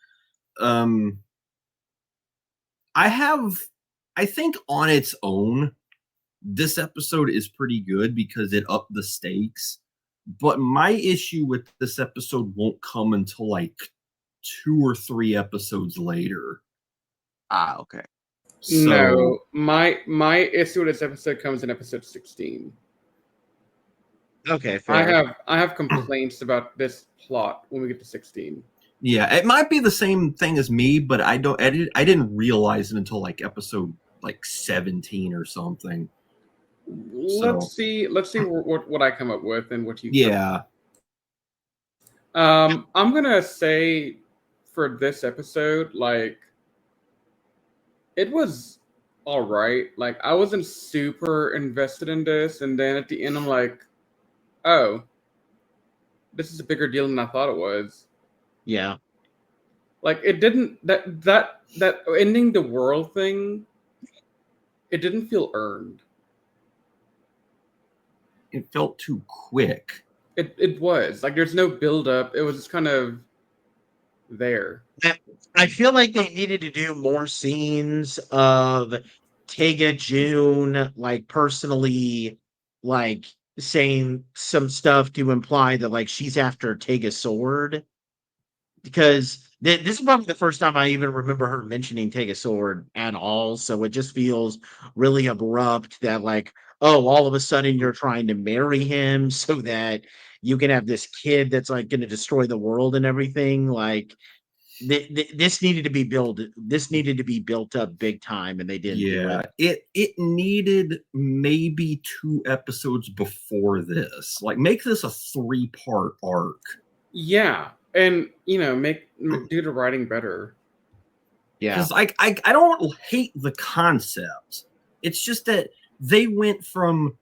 I think on its own, this episode is pretty good because it upped the stakes. But my issue with this episode won't come until like 2 or 3 episodes later. Okay. So, No, my issue with this episode comes in episode 16. Okay, fair. I have complaints about this plot when we get to 16. yeah, it might be the same thing as me, but I didn't realize it until like episode like 17 or something. Let's see what I come up with and what you Yeah. I'm gonna say for this episode, like, it was all right. Like, I wasn't super invested in this, and then at the end I'm like, oh, this is a bigger deal than I thought it was. Yeah. Like, it didn't that ending the world thing, it didn't feel earned. It felt too quick. It was like there's no build up. It was just kind of there. I feel like they needed to do more scenes of Tegajun, like, personally, like, saying some stuff to imply that, like, she's after Tega's sword. Because this is probably the first time I even remember her mentioning Tega's sword at all. So it just feels really abrupt that, like, oh, all of a sudden you're trying to marry him so that you can have this kid that's, like, going to destroy the world and everything. Like, this needed to be built. This needed to be built up big time, and they didn't do it. It needed maybe 2 episodes before this. Like, make this a 3-part arc. Yeah, and do the writing better. Yeah, because I don't hate the concept. It's just that they went from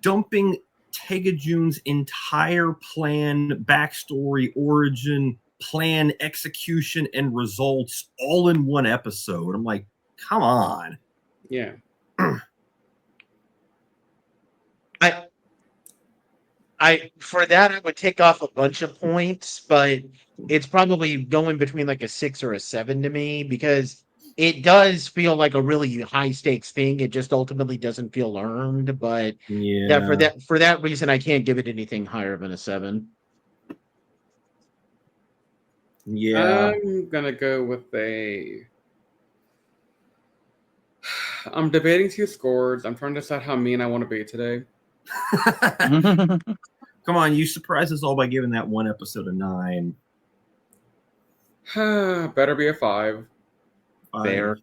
dumping Tegajun's entire plan, backstory, origin, plan, execution, and results all in one episode. I'm like, come on. Yeah. I for that I would take off a bunch of points, but it's probably going between like a 6 or a 7 to me because it does feel like a really high stakes thing. It just ultimately doesn't feel earned, but for that reason I can't give it anything higher than a 7. Yeah. I'm gonna go with I'm debating 2 scores. I'm trying to decide how mean I want to be today. Come on, you surprised us all by giving that one episode a 9. Better be a 5. Fair.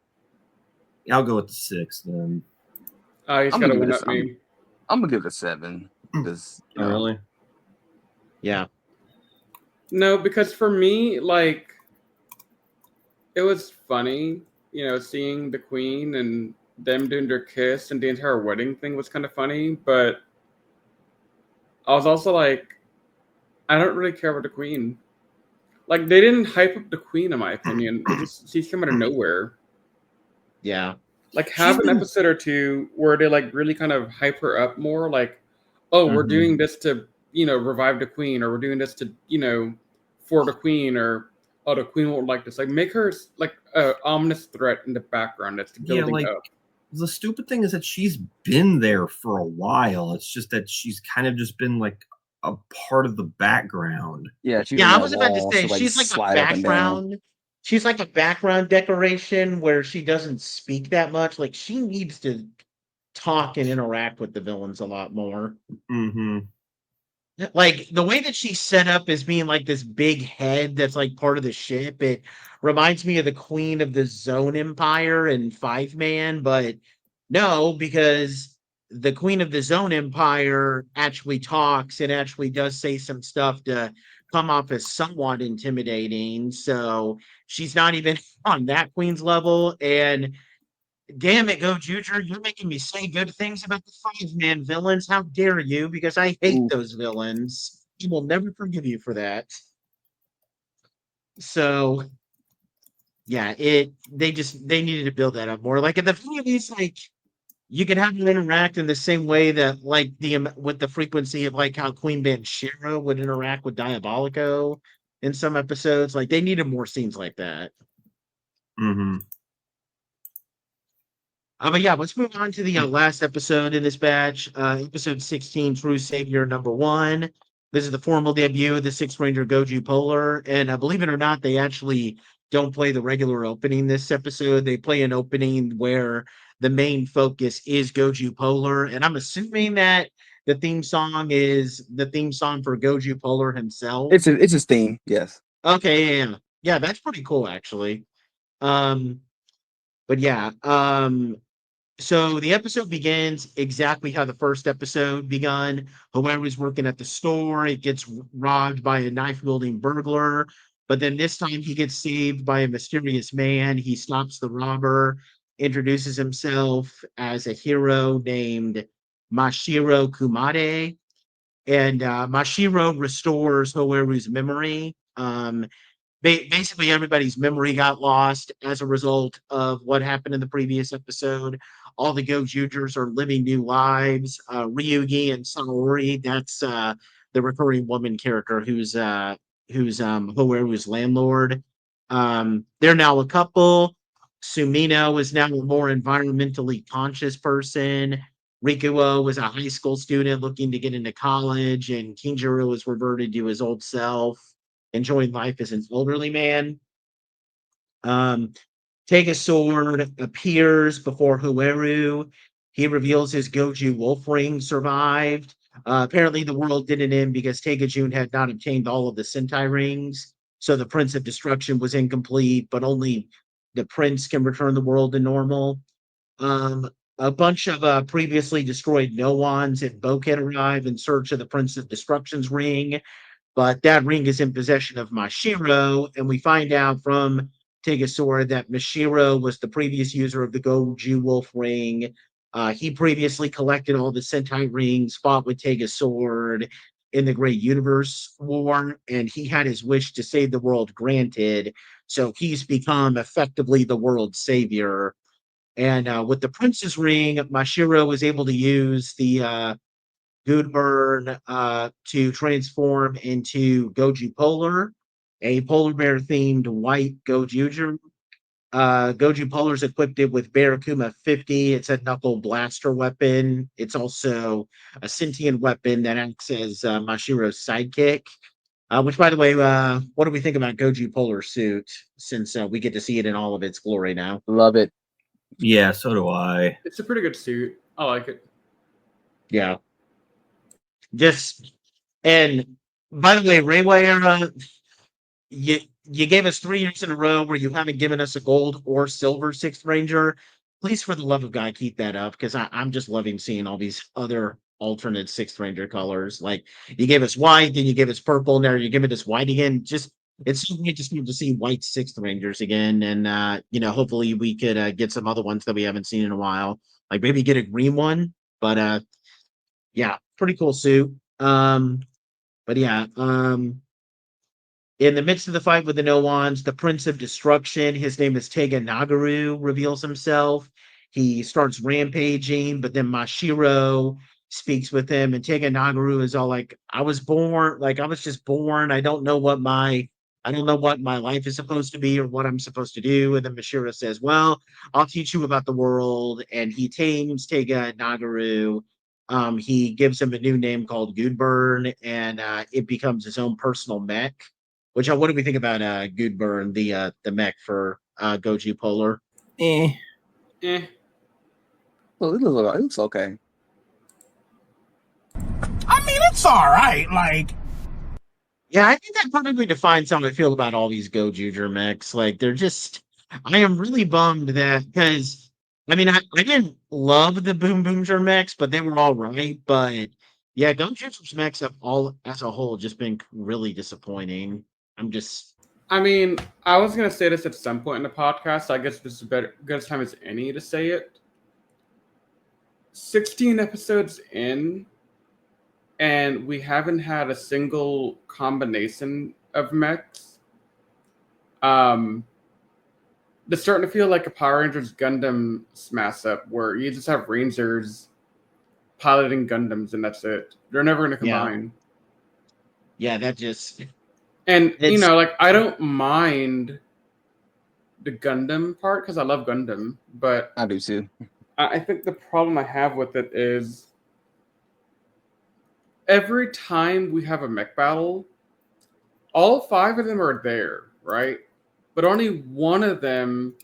I'll go with the 6 then. He's got to win up me. I'm gonna give it a 7 because Really? Yeah. No, because for me, like, it was funny, seeing the queen and them doing their kiss and the entire wedding thing was kind of funny, but I was also like, I don't really care about the queen. Like, they didn't hype up the queen, in my opinion. She's come out of nowhere. Yeah. Like, have an episode or 2 where they, like, really kind of hype her up more. Like, oh, we're doing this to, revive the queen, or we're doing this to, for the queen, or, oh, the queen won't like this. Like, make her, like, an ominous threat in the background that's building up. The stupid thing is that she's been there for a while. It's just that she's kind of just been like a part of the background. Yeah, she's Yeah, on I that was about to wall, say so, like, she's like a slide up and down. background. She's like a background decoration where she doesn't speak that much. Like she needs to talk and interact with the villains a lot more. Mm-hmm. Like the way that she's set up as being like this big head that's like part of the ship, it reminds me of the Queen of the Zone Empire and Five Man, but no, because the Queen of the Zone Empire actually talks and actually does say some stuff to come off as somewhat intimidating. So she's not even on that Queen's level. And damn it, GoZyuger, you're making me say good things about the five-man villains. How dare you? Because I hate Oof. those villains. I will never forgive you for that. So yeah, they needed to build that up more. Like at the very least, like you could have them interact in the same way that like with the frequency of like how Queen Banshiro would interact with Diabolico in some episodes. Like they needed more scenes like that. Mm-hmm. But yeah, let's move on to the last episode in this batch, episode 16, True Savior #1. This is the formal debut of the Sixth Ranger GoZyu Polar, and believe it or not, they actually don't play the regular opening this episode. They play an opening where the main focus is GoZyu Polar, and I'm assuming that the theme song is the theme song for GoZyu Polar himself. It's his theme, yes. Okay, yeah, that's pretty cool actually. But yeah, so the episode begins exactly how the first episode begun. Whoever's working at the store, it gets robbed by a knife-wielding burglar, but then this time he gets saved by a mysterious man. He stops the robber, introduces himself as a hero named Mashiro Kumade, and Mashiro restores Hoeru's memory. Basically everybody's memory got lost as a result of what happened in the previous episode. All the GoZyugers are living new lives. Ryugi and Saori, that's the recurring woman character who's Hoeru's landlord. They're now a couple. Sumino is now a more environmentally conscious person. Rikuo was a high school student looking to get into college, and Kinjiro has reverted to his old self, enjoying life as an elderly man. Tega Sword appears before Hoeru. He reveals his GoZyu Wolf Ring survived. Apparently, the world didn't end because Tega Jun had not obtained all of the Sentai rings, so the Prince of Destruction was incomplete, but only the Prince can return the world to normal. A bunch of previously destroyed Noans and Boken arrive in search of the Prince of Destruction's ring, but that ring is in possession of Mashiro, and we find out from Tegasora that Mashiro was the previous user of the GoZyu Wolf ring. He previously collected all the Sentai rings, fought with Tegasword in the Great Universe War, and he had his wish to save the world granted, so he's become effectively the world's savior. And with the Prince's ring, Mashiro was able to use the Goodburn to transform into GoZyu Polar, a polar bear themed white GoZyuger. GoZyu Polar's equipped it with Barracuda 50. It's a knuckle blaster weapon. It's also a sentient weapon that acts as Mashiro's sidekick. Which, by the way, what do we think about GoZyu Polar's suit? Since we get to see it in all of its glory now. Love it. Yeah, so do I. It's a pretty good suit. I like it. Yeah. And by the way, Reiwa, you gave us 3 years in a row where you haven't given us a gold or silver Sixth Ranger. Please, for the love of God, keep that up, because I'm just loving seeing all these other alternate Sixth Ranger colors. Like you gave us white, then you gave us purple, now you're giving us white again. It's so great just to see white Sixth Rangers again, and hopefully we could get some other ones that we haven't seen in a while. Like maybe get a green one, but yeah, pretty cool suit. But yeah, in the midst of the fight with the Noans, the Prince of Destruction, his name is Tega Nagaru, reveals himself. He starts rampaging, but then Mashiro speaks with him, and Tega Nagaru is all like, I was just born. I don't know what my I don't know what my life is supposed to be or what I'm supposed to do. And then Mashiro says, well, I'll teach you about the world. And he tames Tega Nagaru. He gives him a new name called Goodburn, and it becomes his own personal mech. Which, what do we think about Goodburn, the mech for GoZyu Polar? Eh. Well, it looks okay. I mean, it's all right. Like, Yeah, I think that probably defines how I feel about all these GoZyuger mechs. Like, they're just, I am really bummed that, because, I mean, I didn't love the Boom Boomzer mechs, but they were all right. But yeah, GoZyuger's mechs have all, as a whole, just been really disappointing. I mean, I was going to say this at some point in the podcast. So I guess this is a good time as any to say it. 16 episodes in, and we haven't had a single combination of mechs. It's starting to feel like a Power Rangers Gundam smash up where you just have Rangers piloting Gundams and that's it. They're never going to combine. Yeah, that just... And, you know, like, I don't mind the Gundam part because I love Gundam, but... I do too. I think the problem I have with it is every time we have a mech battle, all 5 of them are there, right? But only one of them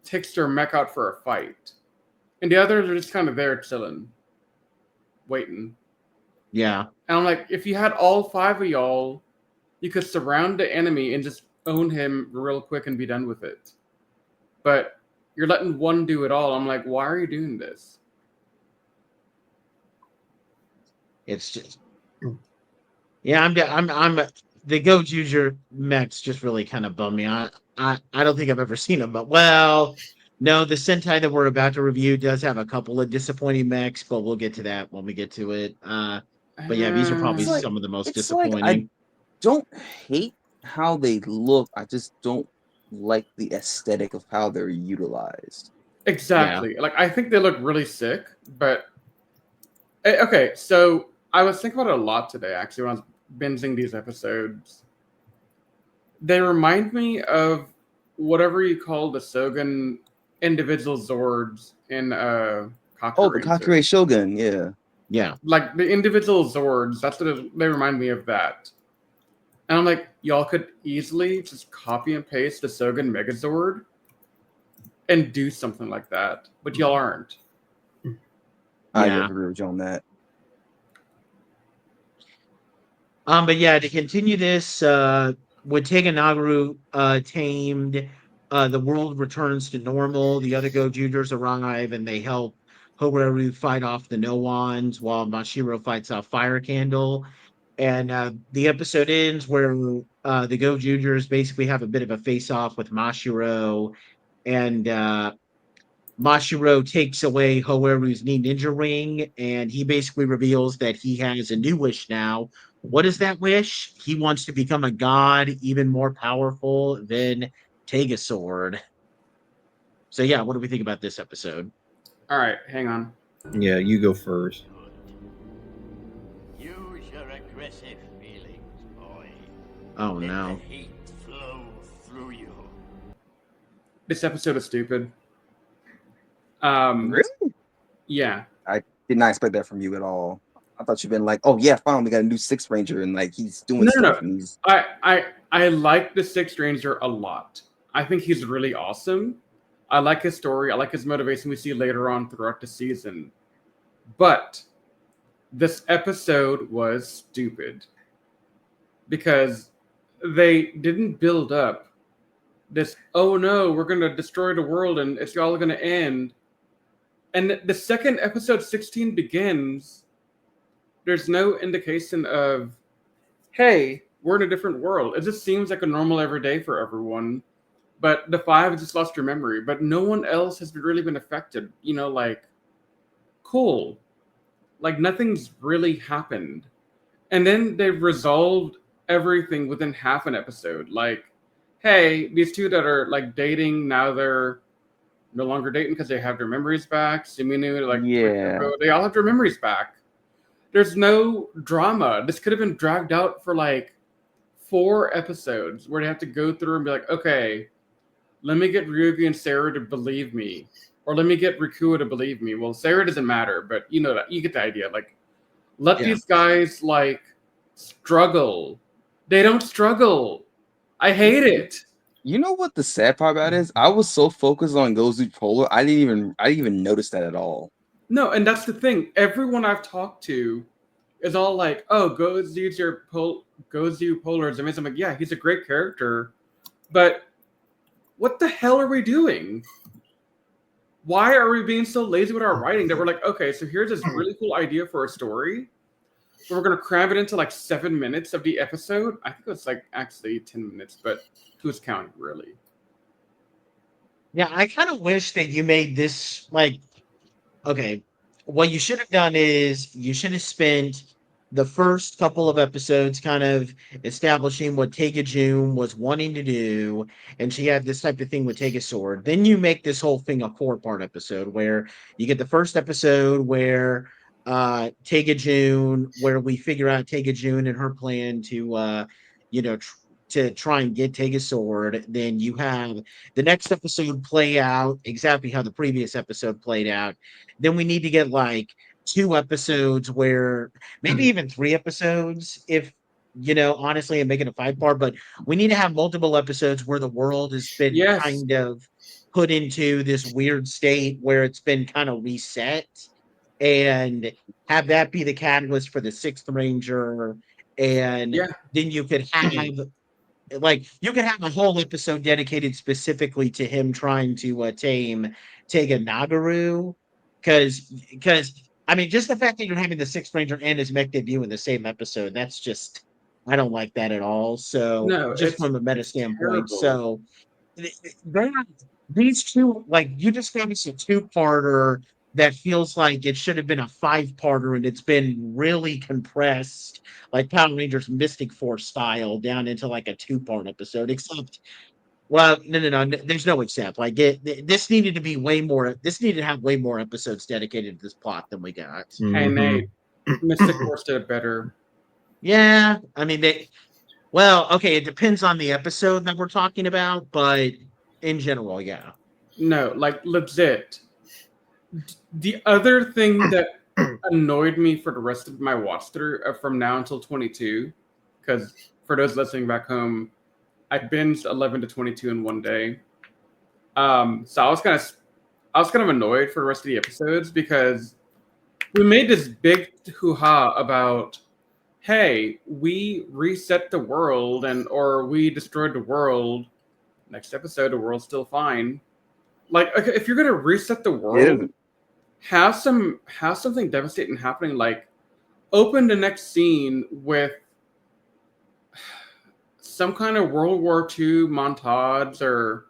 takes their mech out for a fight. And the others are just kind of there chilling, waiting. Yeah. And I'm like, if you had all 5 of y'all, you could surround the enemy and just own him real quick and be done with it. But you're letting one do it all. I'm like, why are you doing this? It's just... Yeah, I'm the GoZyuger mechs just really kind of bum me. I don't think I've ever seen them, but well, no, the Sentai that we're about to review does have a couple of disappointing mechs, but we'll get to that when we get to it. But yeah, these are probably some of the most disappointing. Like, I don't hate how they look. I just don't like the aesthetic of how they're utilized. Exactly. Yeah. Like, I think they look really sick, but okay, so I was thinking about it a lot today, actually, when I was binging these episodes. They remind me of whatever you call the Shogun individual Zords in Kakure. Oh, the Kakure Shogun, yeah. Yeah. Like, the individual Zords, that's what they remind me of that. And I'm like, y'all could easily just copy and paste the Shogun Megazord and do something like that, but y'all aren't. I agree with you on that. But yeah, to continue this, when Tega Nagaru tamed, the world returns to normal. The other GoZyugers arrive and they help Hoeru fight off the No-Ons while Mashiro fights off Fire Candle. And the episode ends where the GoZyugers basically have a bit of a face-off with Mashiro, and Mashiro takes away Hoeru's knee ninja ring, and he basically reveals that he has a new wish now. What is that wish? He wants to become a god even more powerful than Tegasword. So yeah, what do we think about this episode? All right, hang on. Yeah, you go first. Use your aggressive feelings, boy. Oh Let no. the hate flow through you. This episode is stupid. Really? Yeah. I did not expect that from you at all. I thought you'd been like, oh yeah, finally we got a new Sixth Ranger and like he's doing stuff. No. And he's... I like the Sixth Ranger a lot. I think he's really awesome. I like his story. I like his motivation we see later on throughout the season. But this episode was stupid because they didn't build up this, oh no, we're going to destroy the world and it's all going to end. And the second episode 16 begins, there's no indication of, hey, we're in a different world. It just seems like a normal everyday for everyone. But the 5 just lost their memory. But no one else has really been affected. You know, like, cool. Like, nothing's really happened. And then they've resolved everything within half an episode. Like, hey, these two that are, like, dating, now they're no longer dating because they have their memories back. Suminu, like, they all have their memories back. There's no drama. This could have been dragged out for, like, 4 episodes where they have to go through and be like, okay, let me get Ryugi and Sarah to believe me, or let me get Rikuo to believe me. Well, Sarah doesn't matter, but you know that you get the idea. Like, let these guys like struggle. They don't struggle. I hate it. You know what the sad part about it is? I was so focused on GoZyu Polar, I didn't even notice that at all. No, and that's the thing. Everyone I've talked to is all like, "Oh, GoZyu Polar is amazing." I'm like, yeah, he's a great character, but what the hell are we doing? Why are we being so lazy with our writing that we're like, okay, so here's this really cool idea for a story, but we're gonna cram it into like 7 minutes of the episode. I think it was like actually 10 minutes, but who's counting really? Yeah, I kind of wish that you made this like, okay, what you should have done is you should have spent the first couple of episodes kind of establishing what Tega June was wanting to do, and she had this type of thing with Tega Sword. Then you make this whole thing a 4-part episode where you get the first episode where Tega June, where we figure out Tega June and her plan to to try and get Tega Sword. Then you have the next episode play out exactly how the previous episode played out. Then we need to get like 2 episodes where maybe even 3 episodes if honestly, and make it a 5-part, but we need to have multiple episodes where the world has been kind of put into this weird state where it's been kind of reset, and have that be the catalyst for the 6th Ranger. And then you could have a whole episode dedicated specifically to him trying to tame Tega Nagaru, because I mean, just the fact that you're having the 6th Ranger and his mech debut in the same episode, that's just, I don't like that at all. So, No, just from a meta standpoint. terrible. So, these two, like, you just gave us a 2-parter that feels like it should have been a 5-parter, and it's been really compressed, like Power Rangers Mystic Force style, down into like a 2-part episode, except. Well, no. There's no example. This needed to be way more. This needed to have way more episodes dedicated to this plot than we got. Hey, Nate, Mystic Force did it better. Yeah, I mean, okay, it depends on the episode that we're talking about, but in general, yeah. No, like legit. The other thing that annoyed me for the rest of my watch through from now until 22, because for those listening back home, I binged 11 to 22 in one day. So I was kind of annoyed for the rest of the episodes because we made this big hoo-ha about, hey, we reset the world or we destroyed the world. Next episode, the world's still fine. Like, if you're gonna reset the world, have something devastating happening. Like, open the next scene with some kind of World War II montage or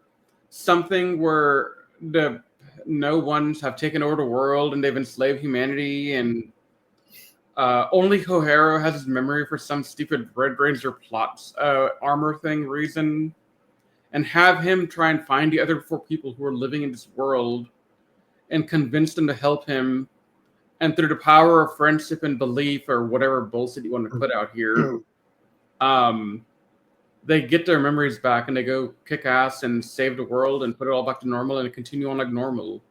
something where the no ones have taken over the world and they've enslaved humanity, and only Hoeru has his memory for some stupid Red Ranger plot armor thing reason, and have him try and find the other 4 people who are living in this world and convince them to help him, and through the power of friendship and belief or whatever bullshit you want to put out here, they get their memories back and they go kick ass and save the world and put it all back to normal and continue on like normal.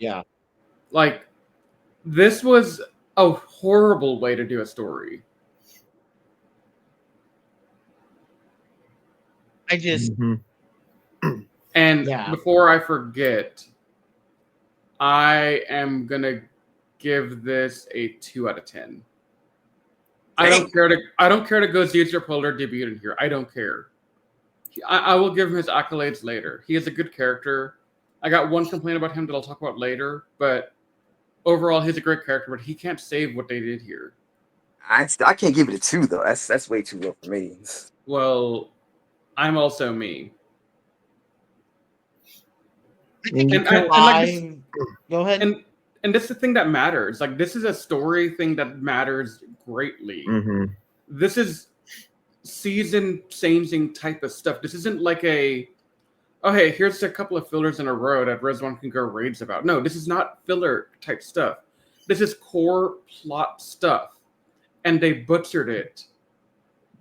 Yeah. Like, this was a horrible way to do a story. I just... And before I forget, I am going to give this a 2 out of 10. I don't care to GoZyu Polar debut in here. I don't care. I will give him his accolades later. He is a good character. I got one complaint about him that I'll talk about later, but overall, he's a great character, but he can't save what they did here. I can't give it a 2, though. That's way too low for me. Well, I'm also me. Go ahead. And that's the thing that matters. Like, this is a story thing that matters greatly. This is season-changing type of stuff. This isn't like hey, here's a couple of fillers in a row that Res1 can go raids about. No, this is not filler type stuff. This is core plot stuff. And they butchered it.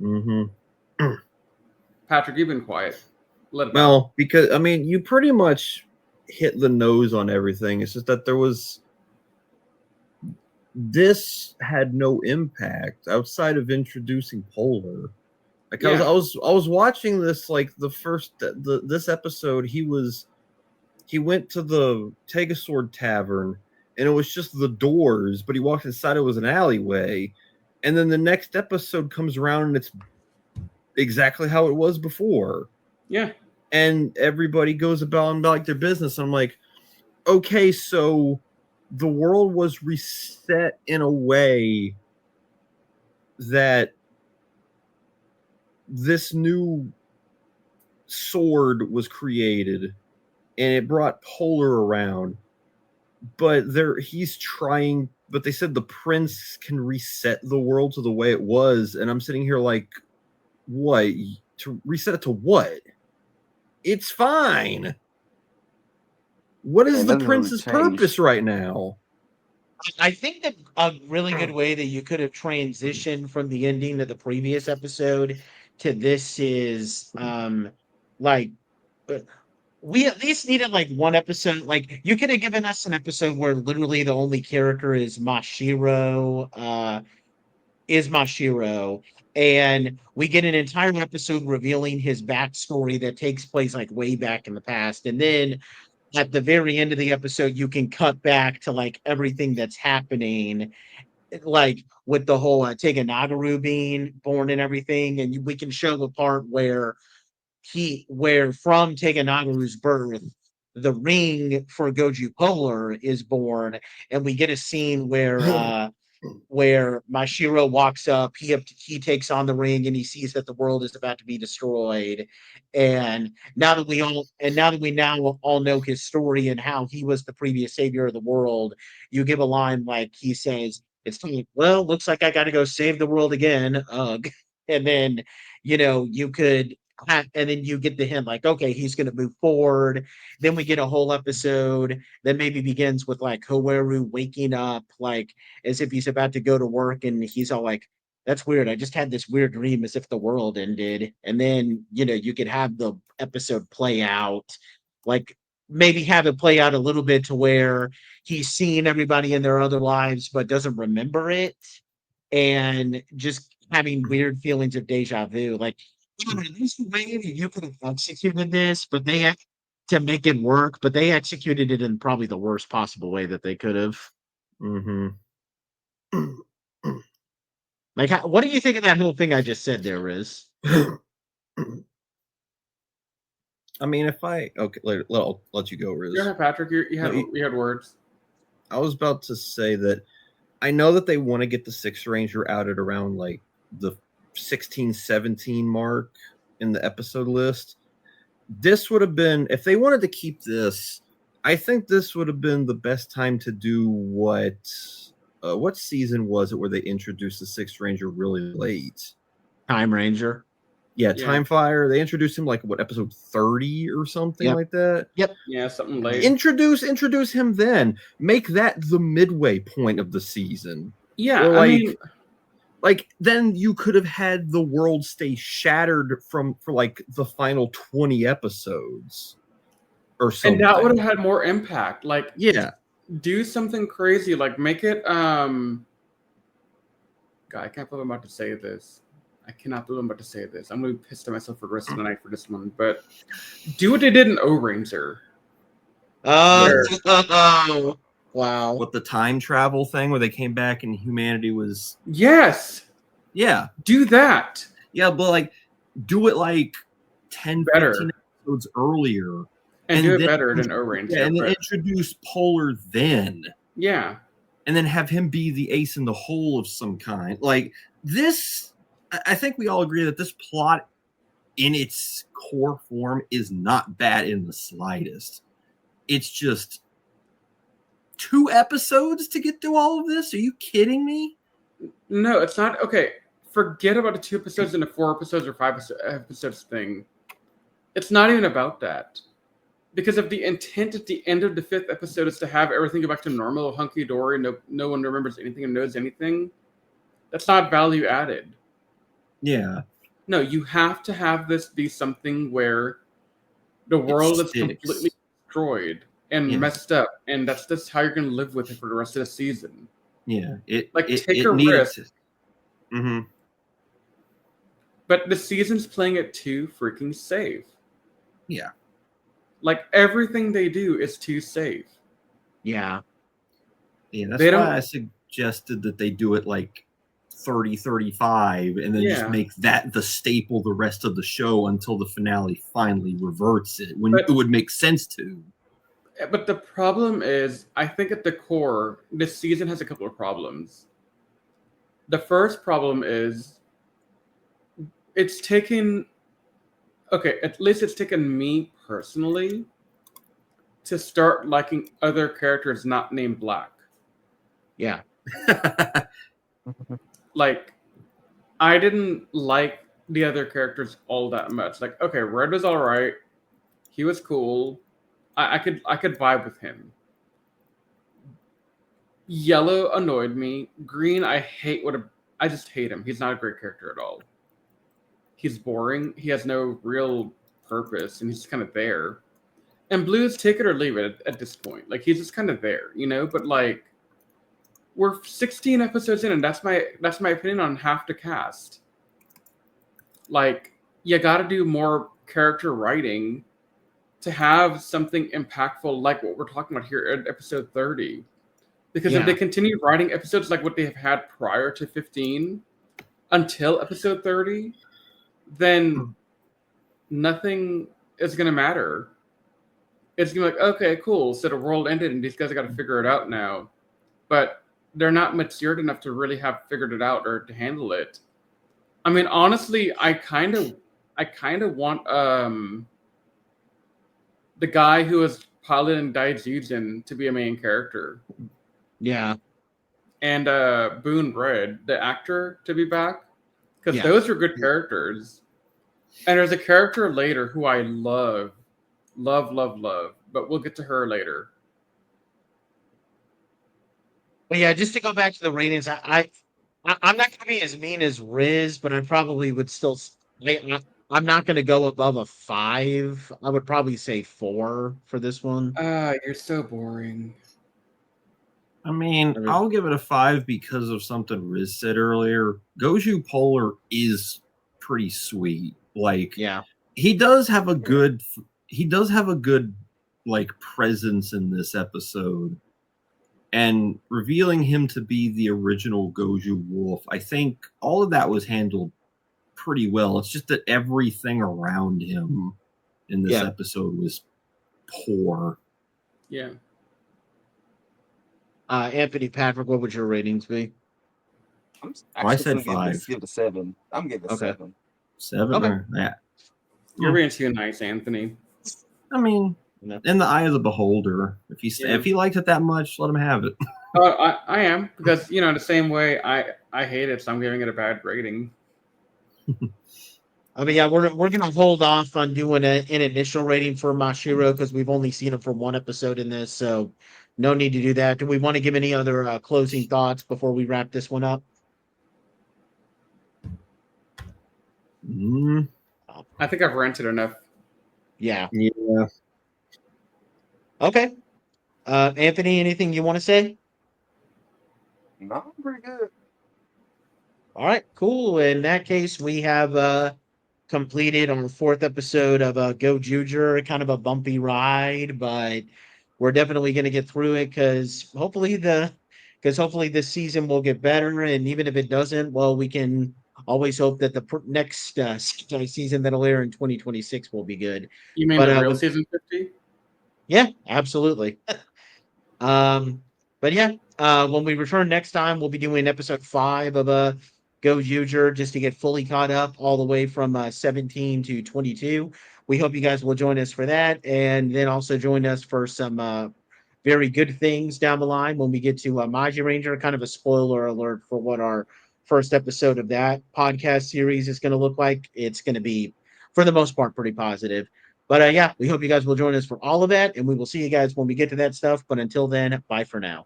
Mm-hmm. Patrick, you've been quiet. Let it out. Well, because I mean, you pretty much hit the nose on everything. It's just that this had no impact outside of introducing Polar. Like I was watching this like this episode. He went to the Tegasword Tavern, and it was just the doors, but he walked inside. It was an alleyway, and then the next episode comes around, and it's exactly how it was before. Yeah. And everybody goes about like their business. I'm like, okay, so the world was reset in a way that this new sword was created, and it brought Polar around. But he's trying. But they said the prince can reset the world to the way it was, and I'm sitting here like, what? To reset it to what? It's fine. What is the prince's purpose right now? I think that a really good way that you could have transitioned from the ending of the previous episode to this is like we at least needed like one episode. Like you could have given us an episode where literally the only character is Mashiro, and we get an entire episode revealing his backstory that takes place like way back in the past, and then at the very end of the episode you can cut back to like everything that's happening, like with the whole Teganagaru being born and everything, and we can show the part where from Teganagaru's birth the ring for GoZyu Polar is born, and we get a scene where Mashiro walks up, he takes on the ring, and he sees that the world is about to be destroyed. And now that we all know his story and how he was the previous savior of the world, you give a line like he says, "It's time. Well, looks like I got to go save the world again." Ugh. And then and then you get the hint like, okay, he's going to move forward. Then we get a whole episode that maybe begins with like Hoeru waking up like as if he's about to go to work, and he's all like, that's weird, I just had this weird dream as if the world ended. And then you could have the episode play out, like maybe have it play out a little bit to where he's seeing everybody in their other lives but doesn't remember it, and just having weird feelings of deja vu. Like, there's a way you could have executed this, but to make it work, but they executed it in probably the worst possible way that they could have. Mm-hmm. Like, what do you think of that whole thing I just said there, Riz? I mean, I'll let you go, Riz. Yeah, Patrick, you had words. I was about to say that I know that they want to get the Sixth Ranger out at around like the 16-17 mark in the episode list. This would have been, if they wanted to keep this, I think this would have been the best time to do what season was it where they introduced the Sixth Ranger really late? Time Ranger. Yeah, Time Flyer. They introduced him like episode 30 or something like that. Yep. Yeah, something late. Introduce him then. Make that the midway point of the season. Yeah, or like then you could have had the world stay shattered for like the final 20 episodes or something. And that would have had more impact. Like, yeah, do something crazy. Like, make it. God, I can't believe I'm about to say this. I cannot believe I'm about to say this. I'm going to be pissed at myself for the rest of the night for this one. But do what they did in O-Ranger. Wow. With the time travel thing where they came back and humanity was... Yes. Yeah. Do that. Yeah, but like, do it like 10, 15 episodes earlier. And do it better than O-Ranger. Yeah, and then introduce Polar then. Yeah. And then have him be the ace in the hole of some kind. Like, this... I think we all agree that this plot in its core form is not bad in the slightest. It's just 2 episodes to get through all of this? Are you kidding me? No, it's not. Okay, forget about the 2 episodes and the 4 episodes or 5 episodes thing. It's not even about that. Because if the intent at the end of the 5th episode is to have everything go back to normal, hunky-dory, no one remembers anything and knows anything, that's not value added. Yeah. No, you have to have this be something where the world is completely destroyed and messed up, and that's just how you're going to live with it for the rest of the season. Yeah, take a risk. Mm-hmm. But the season's playing it too freaking safe. Yeah. Like, everything they do is too safe. Yeah. Yeah, that's why I suggested that they do it like 30-35 and then just make that the staple the rest of the show until the finale finally reverts it, when it would make sense to. But the problem is, I think at the core, this season has a couple of problems. The first problem is at least it's taken me personally to start liking other characters not named Black. Yeah. Like, I didn't like the other characters all that much. Like, okay, Red was all right. He was cool. I could vibe with him. Yellow annoyed me. Green, I just hate him. He's not a great character at all. He's boring. He has no real purpose, and he's just kind of there. And Blue's take it or leave it at this point. Like, he's just kind of there, you know? But, like, we're 16 episodes in, and that's my opinion on half the cast. Like, you got to do more character writing to have something impactful like what we're talking about here at episode 30. Because if they continue writing episodes like what they have had prior to 15 until episode 30, then nothing is going to matter. It's going to be like, okay, cool. So the world ended and these guys have got to figure it out now. But they're not matured enough to really have figured it out or to handle it. I mean, honestly, I kind of want the guy who was piloting Daijujin to be a main character. Yeah. And Boone Red, the actor, to be back. Because those are good characters. And there's a character later who I love. But we'll get to her later. But yeah, just to go back to the ratings, I'm not going to be as mean as Riz, but I probably would still... I'm not going to go above a 5. I would probably say 4 for this one. You're so boring. I mean, I'll give it a 5 because of something Riz said earlier. GoZyu Polar is pretty sweet. Like, he does have a good like presence in this episode. And revealing him to be the original GoZyu Wolf, I think all of that was handled pretty well. It's just that everything around him in this episode was poor. Yeah. Anthony Patrick, what would your ratings be? I said 5. Give it a 7. I'm giving it a 7. 7? Okay. Or, yeah. You're being too nice, Anthony. I mean, in the eye of the beholder. If he liked it that much, let him have it. I am, because, the same way I hate it, so I'm giving it a bad rating. I mean, we're gonna hold off on doing an initial rating for Mashiro because we've only seen him for one episode in this, so no need to do that. Do we want to give any other closing thoughts before we wrap this one up? I think I've ranted enough. Yeah. Yeah. Okay. Anthony, anything you want to say? No, I'm pretty good. All right, cool. In that case, we have completed our 4th episode of GoZyuger. Kind of a bumpy ride, but we're definitely going to get through it because hopefully this season will get better. And even if it doesn't, well, we can always hope that the next season that'll air in 2026 will be good. You mean the real season 50? Yeah, absolutely. But yeah, when we return next time, we'll be doing episode 5 of GoZyuger just to get fully caught up all the way from 17 to 22. We hope you guys will join us for that, and then also join us for some very good things down the line when we get to Gaoranger. Kind of a spoiler alert for what our first episode of that podcast series is going to look like. It's going to be, for the most part, pretty positive. But yeah, we hope you guys will join us for all of that, and we will see you guys when we get to that stuff. But until then, bye for now.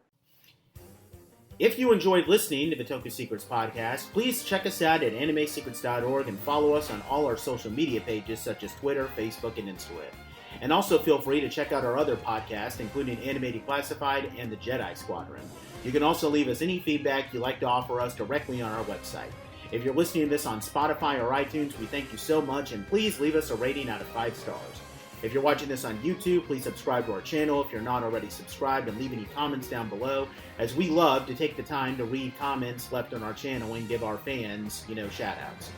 If you enjoyed listening to the Toku Secrets Podcast, please check us out at animesecrets.org and follow us on all our social media pages such as Twitter, Facebook, and Instagram. And also feel free to check out our other podcasts, including Anime Declassified and the Jedi Squadron. You can also leave us any feedback you'd like to offer us directly on our website. If you're listening to this on Spotify or iTunes, we thank you so much, and please leave us a rating out of 5 stars. If you're watching this on YouTube, please subscribe to our channel if you're not already subscribed, and leave any comments down below, as we love to take the time to read comments left on our channel and give our fans, shout-outs.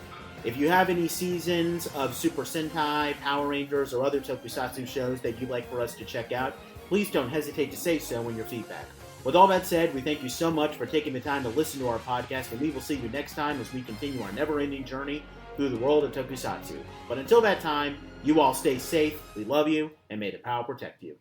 If you have any seasons of Super Sentai, Power Rangers, or other Tokusatsu shows that you'd like for us to check out, please don't hesitate to say so in your feedback. With all that said, we thank you so much for taking the time to listen to our podcast, and we will see you next time as we continue our never-ending journey through the world of Tokusatsu. But until that time, you all stay safe, we love you, and may the power protect you.